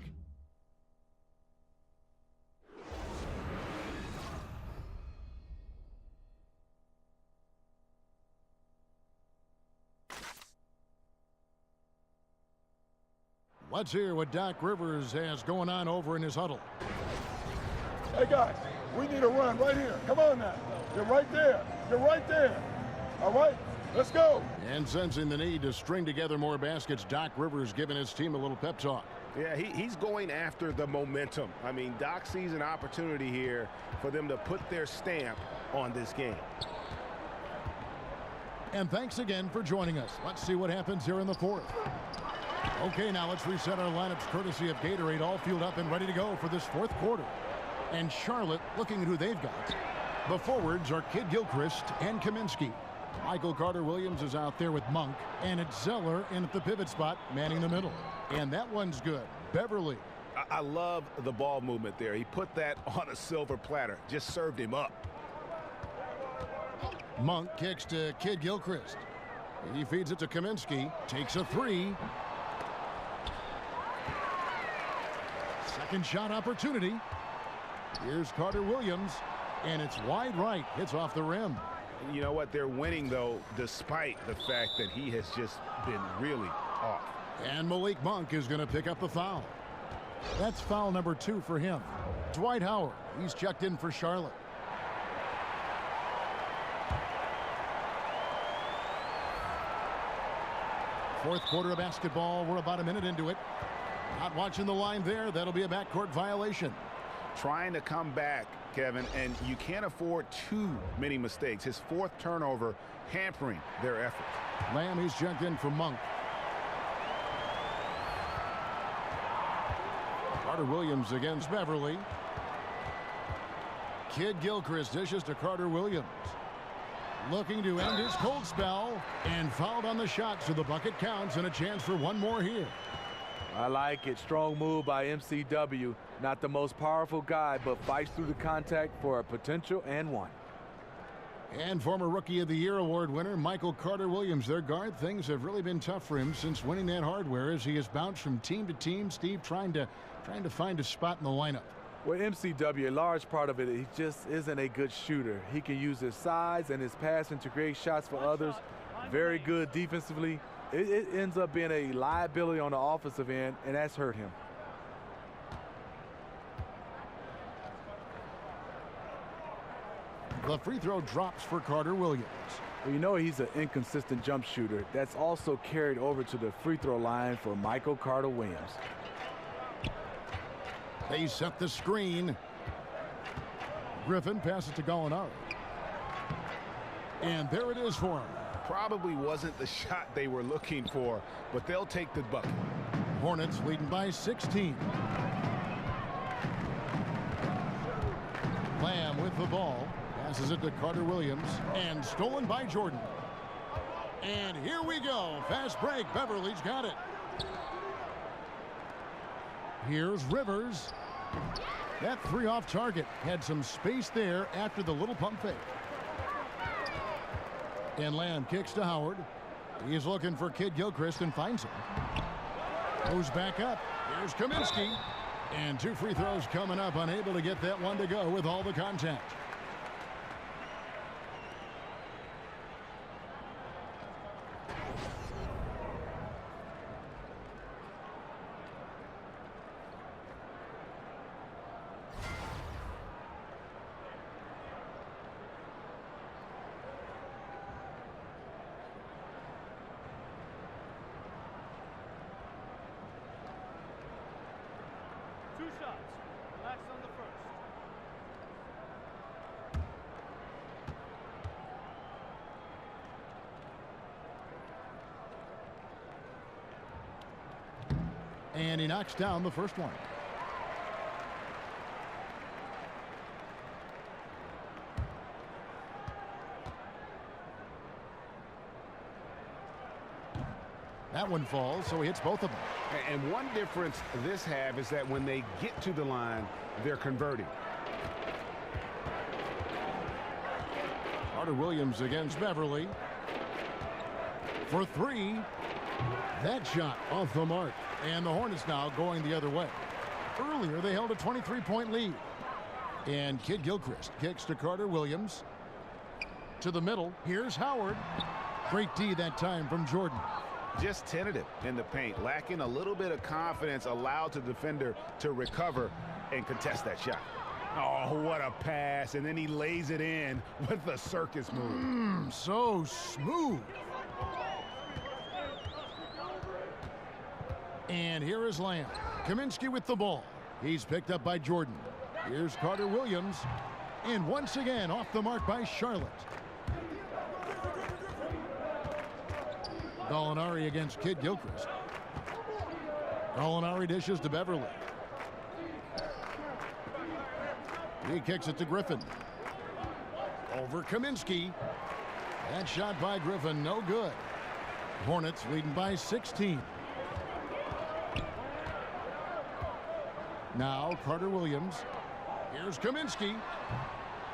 Let's hear what Doc Rivers has going on over in his huddle. Hey, guys, we need a run right here. Come on now. You're right there. You're right there. All right? Let's go. And sensing the need to string together more baskets, Doc Rivers giving his team a little pep talk. Yeah, he's going after the momentum. I mean, Doc sees an opportunity here for them to put their stamp on this game. And thanks again for joining us. Let's see what happens here in the fourth. Okay, now let's reset our lineups courtesy of Gatorade, all fueled up and ready to go for this fourth quarter. And Charlotte looking at who they've got. The forwards are Kidd-Gilchrist and Kaminsky. Michael Carter-Williams is out there with Monk. And it's Zeller in at the pivot spot, manning the middle. And that one's good. Beverly. I love the ball movement there. He put that on a silver platter. Just served him up. Monk kicks to Kidd-Gilchrist. He feeds it to Kaminsky. Takes a three. Second shot opportunity. Here's Carter-Williams. And it's wide right. Hits off the rim. You know what? They're winning, though, despite the fact that he has just been really off. And Malik Monk is going to pick up the foul. That's foul number 2 for him. Dwight Howard. He's checked in for Charlotte. Fourth quarter of basketball. We're about a minute into it. Not watching the line there. That'll be a backcourt violation. Trying to come back, Kevin, and you can't afford too many mistakes. His 4th turnover hampering their efforts. Lamb, he's checked in for Monk. Carter-Williams against Beverly. Kidd-Gilchrist dishes to Carter-Williams. Looking to end his cold spell and fouled on the shot, so the bucket counts and a chance for one more here. I like it. Strong move by MCW. Not the most powerful guy, but fights through the contact for a potential and one. And former Rookie of the Year award winner Michael Carter-Williams, their guard. Things have really been tough for him since winning that hardware as he has bounced from team to team. Steve trying to find a spot in the lineup. Well, MCW, a large part of it, he just isn't a good shooter. He can use his size and his passing to create shots for others. Very good defensively. It ends up being a liability on the offensive end, and that's hurt him. The free throw drops for Carter-Williams. Well, you know he's an inconsistent jump shooter. That's also carried over to the free throw line for Michael Carter-Williams. They set the screen. Griffin passes to Gallinari. And there it is for him. Probably wasn't the shot they were looking for, but they'll take the bucket. Hornets leading by 16. Lamb with the ball. Passes it to Carter-Williams. And stolen by Jordan. And here we go. Fast break. Beverly's got it. Here's Rivers. That three off target. Had some space there after the little pump fake. And Lamb kicks to Howard. He's looking for Kidd-Gilchrist and finds him. Goes back up. Here's Kaminsky. And 2 free throws coming up. Unable to get that one to go with all the contact. And he knocks down the first one. That one falls, so he hits both of them. And one difference this half is that when they get to the line, they're converting. Carter-Williams against Beverly. For 3. That shot off the mark. And the Hornets now going the other way. Earlier, they held a 23-point lead. And Kidd-Gilchrist kicks to Carter-Williams. To the middle. Here's Howard. Great D that time from Jordan. Just tentative in the paint. Lacking a little bit of confidence. Allowed the defender to recover and contest that shot. Oh, what a pass. And then he lays it in with the circus move. So smooth. And here is Lamb. Kaminsky with the ball. He's picked up by Jordan. Here's Carter-Williams. And once again off the mark by Charlotte. Gallinari against Kidd-Gilchrist. Gallinari dishes to Beverly. He kicks it to Griffin. Over Kaminsky. That shot by Griffin, no good. Hornets leading by 16. Now Carter Williams. Here's Kaminsky.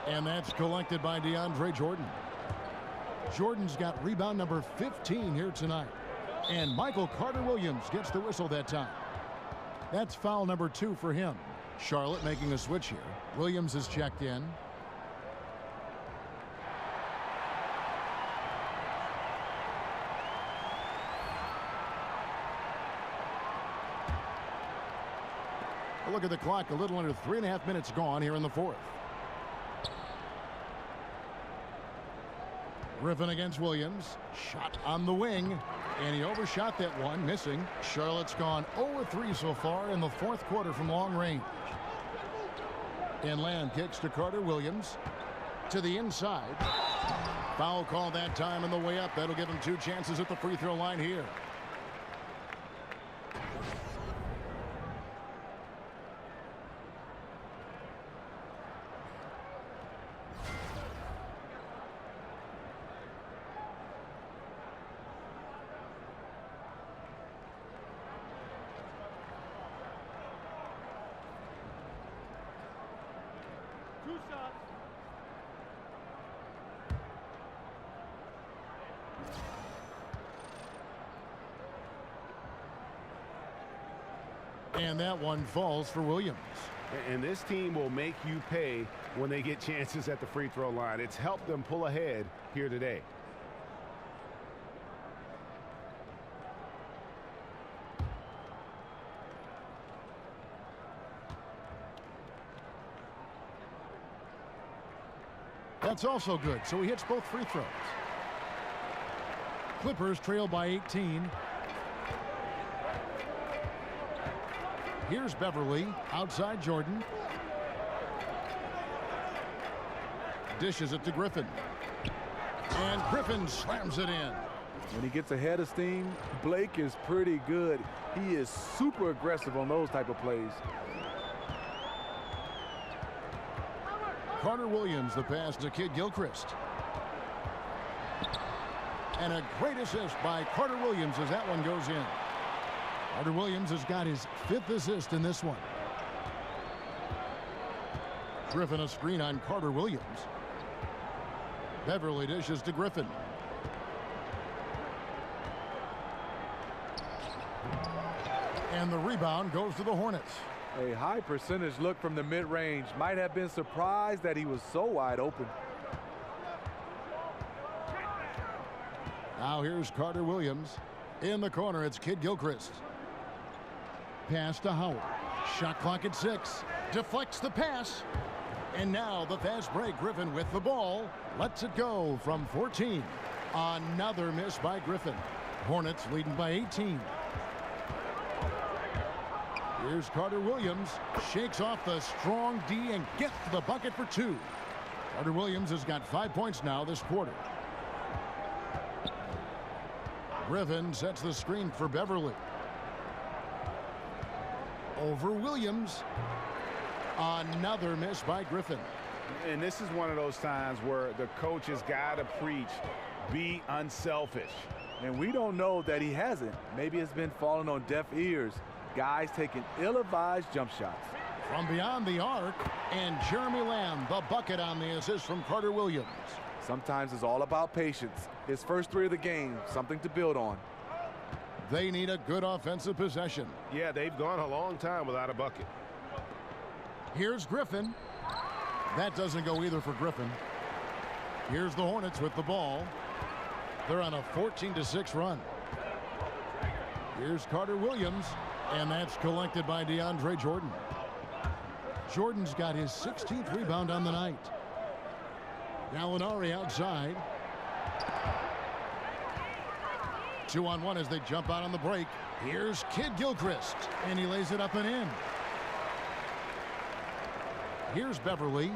And that's collected by DeAndre Jordan. Jordan's got rebound number 15 here tonight. And Michael Carter Williams gets the whistle that time. That's foul number 2 for him. Charlotte making a switch here. Williams is checked in. A look at the clock, a little under 3.5 minutes gone here in the fourth. Griffin against Williams. Shot on the wing. And he overshot that one, missing. Charlotte's gone 0-3 so far in the fourth quarter from long range. And Lamb kicks to Carter Williams. To the inside. Foul call that time on the way up. That'll give him 2 chances at the free throw line here. And that one falls for Williams. And this team will make you pay when they get chances at the free throw line. It's helped them pull ahead here today. That's also good, so he hits both free throws. Clippers trail by 18. Here's Beverly, outside Jordan. Dishes it to Griffin. And Griffin slams it in. When he gets ahead of steam, Blake is pretty good. He is super aggressive on those type of plays. Carter Williams, the pass to Kid Gilchrist. And a great assist by Carter Williams as that one goes in. Carter Williams has got his 5th assist in this one. Griffin a screen on Carter Williams. Beverly dishes to Griffin. And the rebound goes to the Hornets. A high percentage look from the mid-range. Might have been surprised that he was so wide open. Now here's Carter Williams. In the corner, it's Kid Gilchrist. Pass to Howard. Shot clock at 6. Deflects the pass. And now the fast break. Griffin with the ball. Lets it go from 14. Another miss by Griffin. Hornets leading by 18. Here's Carter Williams. Shakes off the strong D and gets to the bucket for 2. Carter Williams has got 5 points now this quarter. Griffin sets the screen for Beverly. Over Williams. Another miss by Griffin. And this is one of those times where the coach has got to preach, be unselfish. And we don't know that he hasn't. Maybe it's been falling on deaf ears. Guys taking ill-advised jump shots. From beyond the arc, and Jeremy Lamb, the bucket on the assist from Carter Williams. Sometimes it's all about patience. His first 3 of the game, something to build on. They need a good offensive possession. Yeah, they've gone a long time without a bucket. Here's Griffin. That doesn't go either for Griffin. Here's the Hornets with the ball. They're on a 14-6 run. Here's Carter Williams, and that's collected by DeAndre Jordan. Jordan's got his 16th rebound on the night. Gallinari outside. 2-on-1 as they jump out on the break. Here's Kid Gilchrist, and he lays it up and in. Here's Beverly.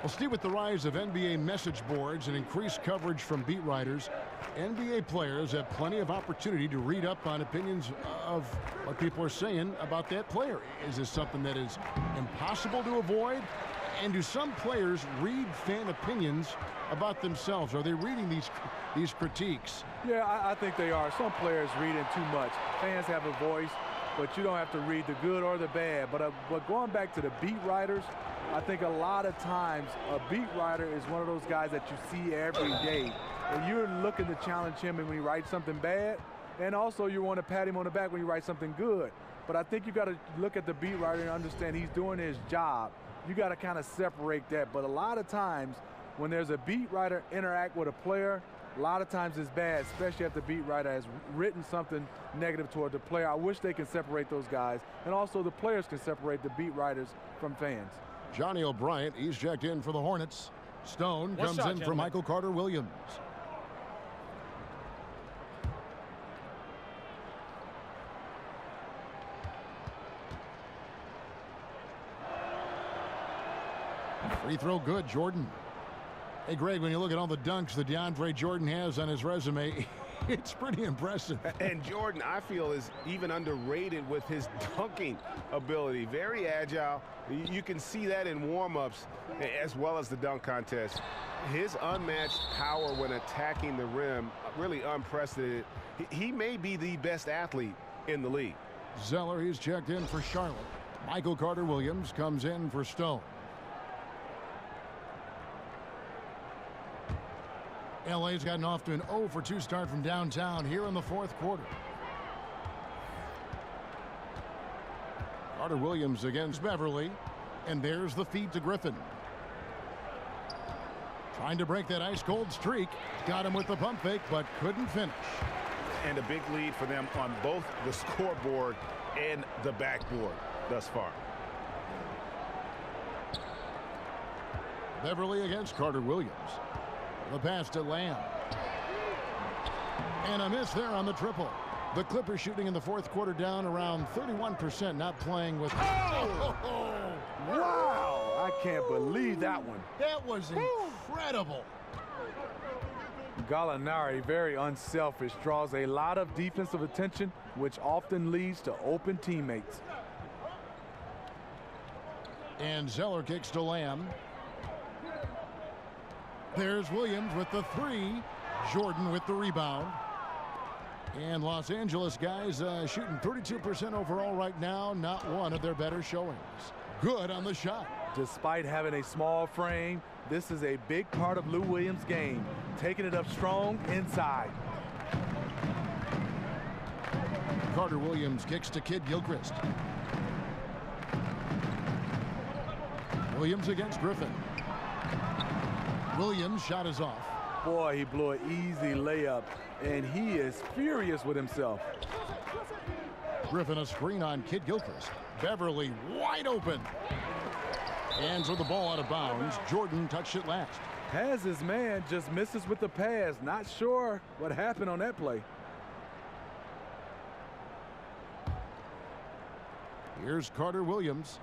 Well, Steve, with the rise of NBA message boards and increased coverage from beat writers, NBA players have plenty of opportunity to read up on opinions of what people are saying about that player. Is this something that is impossible to avoid? And do some players read fan opinions about themselves? Are they reading these critiques? Yeah, I think they are. Some players read in too much. Fans have a voice, but you don't have to read the good or the bad. But going back to the beat writers, I think a lot of times a beat writer is one of those guys that you see every day. And you're looking to challenge him when he writes something bad, and also you want to pat him on the back when he writes something good. But I think you got to look at the beat writer and understand he's doing his job. You got to kind of separate that. But a lot of times when there's a beat writer interact with a player, a lot of times it's bad, especially if the beat writer has written something negative toward the player. I wish they can separate those guys, and also the players can separate the beat writers from fans. Johnny O'Bryant, he's checked in for the Hornets. Stone comes in for Michael Carter Williams. Free throw good, Jordan. Hey, Greg, when you look at all the dunks that DeAndre Jordan has on his resume, it's pretty impressive. And Jordan, I feel, is even underrated with his dunking ability. Very agile. You can see that in warm-ups as well as the dunk contest. His unmatched power when attacking the rim, really unprecedented. He may be the best athlete in the league. Zeller, he's checked in for Charlotte. Michael Carter Williams comes in for Stone. LA's gotten off to an 0-for-2 start from downtown here in the fourth quarter. Carter Williams against Beverly, and there's the feed to Griffin. Trying to break that ice-cold streak. Got him with the pump fake, but couldn't finish. And a big lead for them on both the scoreboard and the backboard thus far. Beverly against Carter Williams. The pass to Lamb. And a miss there on the triple. The Clippers shooting in the fourth quarter down around 31%, not playing with... Oh! Wow! I can't believe that one. That was incredible. Gallinari, very unselfish, draws a lot of defensive attention, which often leads to open teammates. And Zeller kicks to Lamb. There's Williams with the three. Jordan with the rebound. And Los Angeles guys shooting 32% overall right now. Not one of their better showings. Good on the shot. Despite having a small frame, this is a big part of Lou Williams' game. Taking it up strong inside. Carter Williams kicks to Kid Gilchrist. Williams against Griffin. Williams' shot is off. Boy, he blew an easy layup, and he is furious with himself. Griffin a screen on Kid Gilchrist. Beverly wide open. Hands with the ball out of bounds. Jordan touched it last. Has his man, just misses with the pass. Not sure what happened on that play. Here's Carter Williams.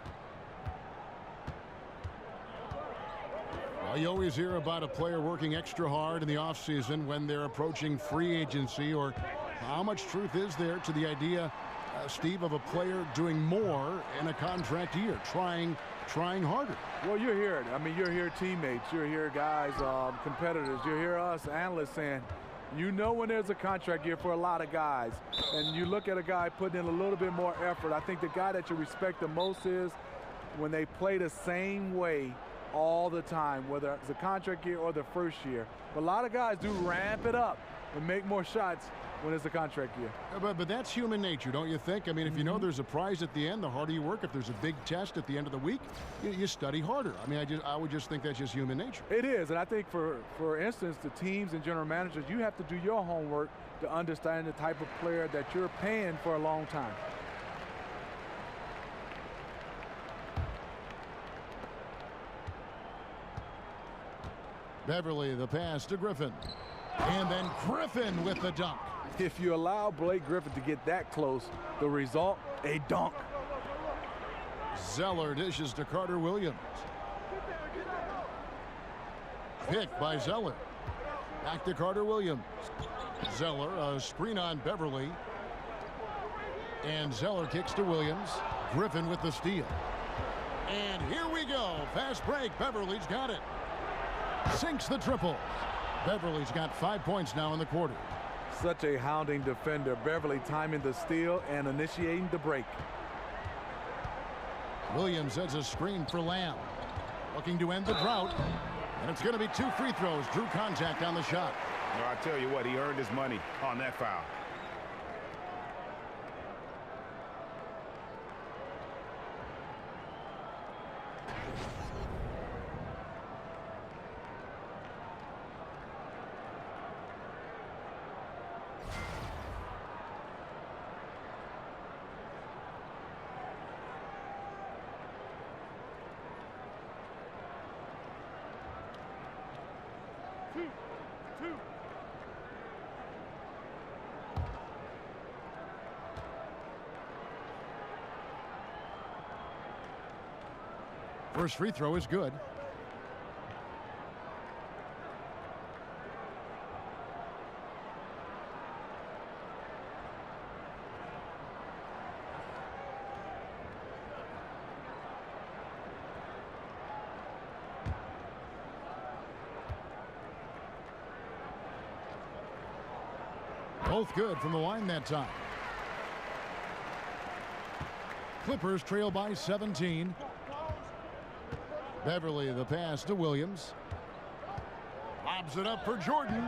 Well, you always hear about a player working extra hard in the offseason when they're approaching free agency, or how much truth is there to the idea, Steve, of a player doing more in a contract year, trying harder? Well, you hear it. I mean, you hear teammates, you hear guys, competitors, you hear us analysts saying, you know, when there's a contract year for a lot of guys, and you look at a guy putting in a little bit more effort. I think the guy that you respect the most is when they play the same way all the time, whether it's a contract year or the first year. But a lot of guys do ramp it up and make more shots when it's a contract year. But that's human nature, don't you think? I mean, if you know there's a prize at the end, the harder you work. If there's a big test at the end of the week, you study harder. I mean, I would just think that's just human nature. It is, and I think for instance, the teams and general managers, you have to do your homework to understand the type of player that you're paying for a long time. Beverly, the pass to Griffin. And then Griffin with the dunk. If you allow Blake Griffin to get that close, the result, a dunk. Zeller dishes to Carter Williams. pick by Zeller. Back to Carter Williams. Zeller, a screen on Beverly. And Zeller kicks to Williams. Griffin with the steal. And here we go. Fast break. Beverly's got it. Sinks the triple. Beverly's got 5 points now in the quarter. Such a hounding defender. Beverly timing the steal and initiating the break. Williams has a screen for Lamb. Looking to end the drought. And it's going to be 2 free throws. Drew contact on the shot. No, I tell you what, he earned his money on that foul. First free throw is good. Both good from the line that time. Clippers trail by 17. Beverly the pass to Williams. Lobs it up for Jordan.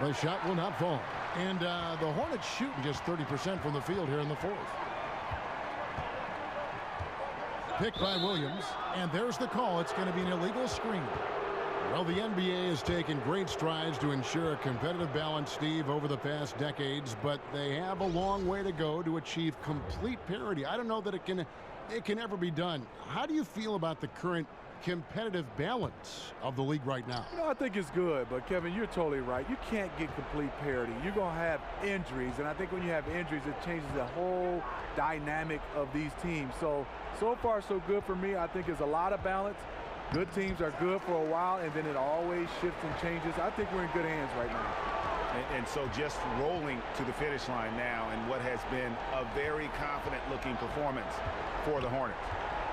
The shot will not fall. And the Hornets shooting just 30% from the field here in the fourth. Picked by Williams. And there's the call. It's going to be an illegal screen. Well, the NBA has taken great strides to ensure a competitive balance, Steve, over the past decades, but they have a long way to go to achieve complete parity. I don't know that it can ever be done. How do you feel about the current competitive balance of the league right now? You know, I think it's good, but Kevin, you're totally right. You can't get complete parity. You're going to have injuries, and I think when you have injuries, it changes the whole dynamic of these teams. So far, so good for me. I think there's a lot of balance. Good teams are good for a while, and then it always shifts and changes. I think we're in good hands right now. And so just rolling to the finish line now in what has been a very confident-looking performance for the Hornets.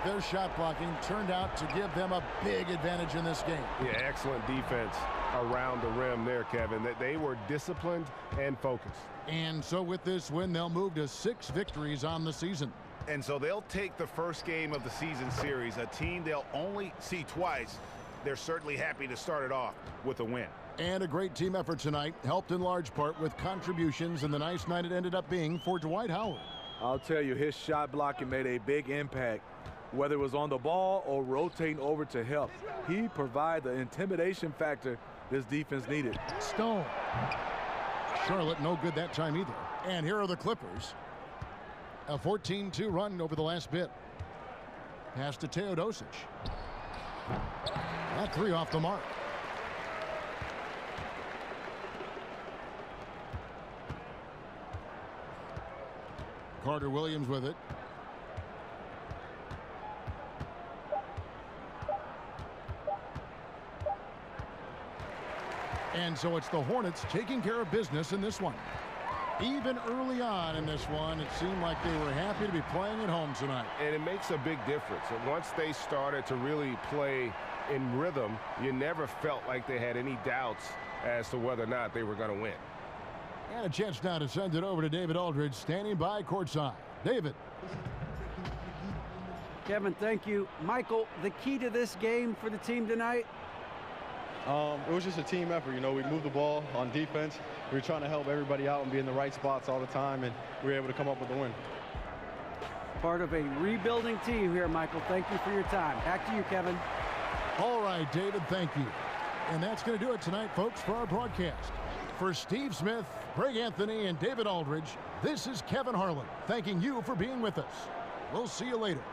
Their shot blocking turned out to give them a big advantage in this game. Yeah, excellent defense around the rim there, Kevin. They were disciplined and focused. And so with this win, they'll move to 6 victories on the season. And so they'll take the first game of the season series, a team they'll only see twice. They're certainly happy to start it off with a win. And a great team effort tonight, helped in large part with contributions in the nice night it ended up being for Dwight Howard. I'll tell you, his shot blocking made a big impact. Whether it was on the ball or rotating over to help, he provided the intimidation factor this defense needed. Stone. Charlotte no good that time either. And here are the Clippers. A 14-2 run over the last bit. Pass to Teodosic. That 3 off the mark. Carter Williams with it. And so it's the Hornets taking care of business in this one. Even early on in this one, it seemed like they were happy to be playing at home tonight. And it makes a big difference. And once they started to really play in rhythm, you never felt like they had any doubts as to whether or not they were going to win. And a chance now to send it over to David Aldridge, standing by courtside. David. Kevin, thank you. Michael, the key to this game for the team tonight? It was just a team effort. You know, we moved the ball on defense. We were trying to help everybody out and be in the right spots all the time, and we were able to come up with a win. Part of a rebuilding team here, Michael. Thank you for your time. Back to you, Kevin. All right, David, thank you. And that's going to do it tonight, folks, for our broadcast. For Steve Smith, Greg Anthony, and David Aldridge, this is Kevin Harlan, thanking you for being with us. We'll see you later.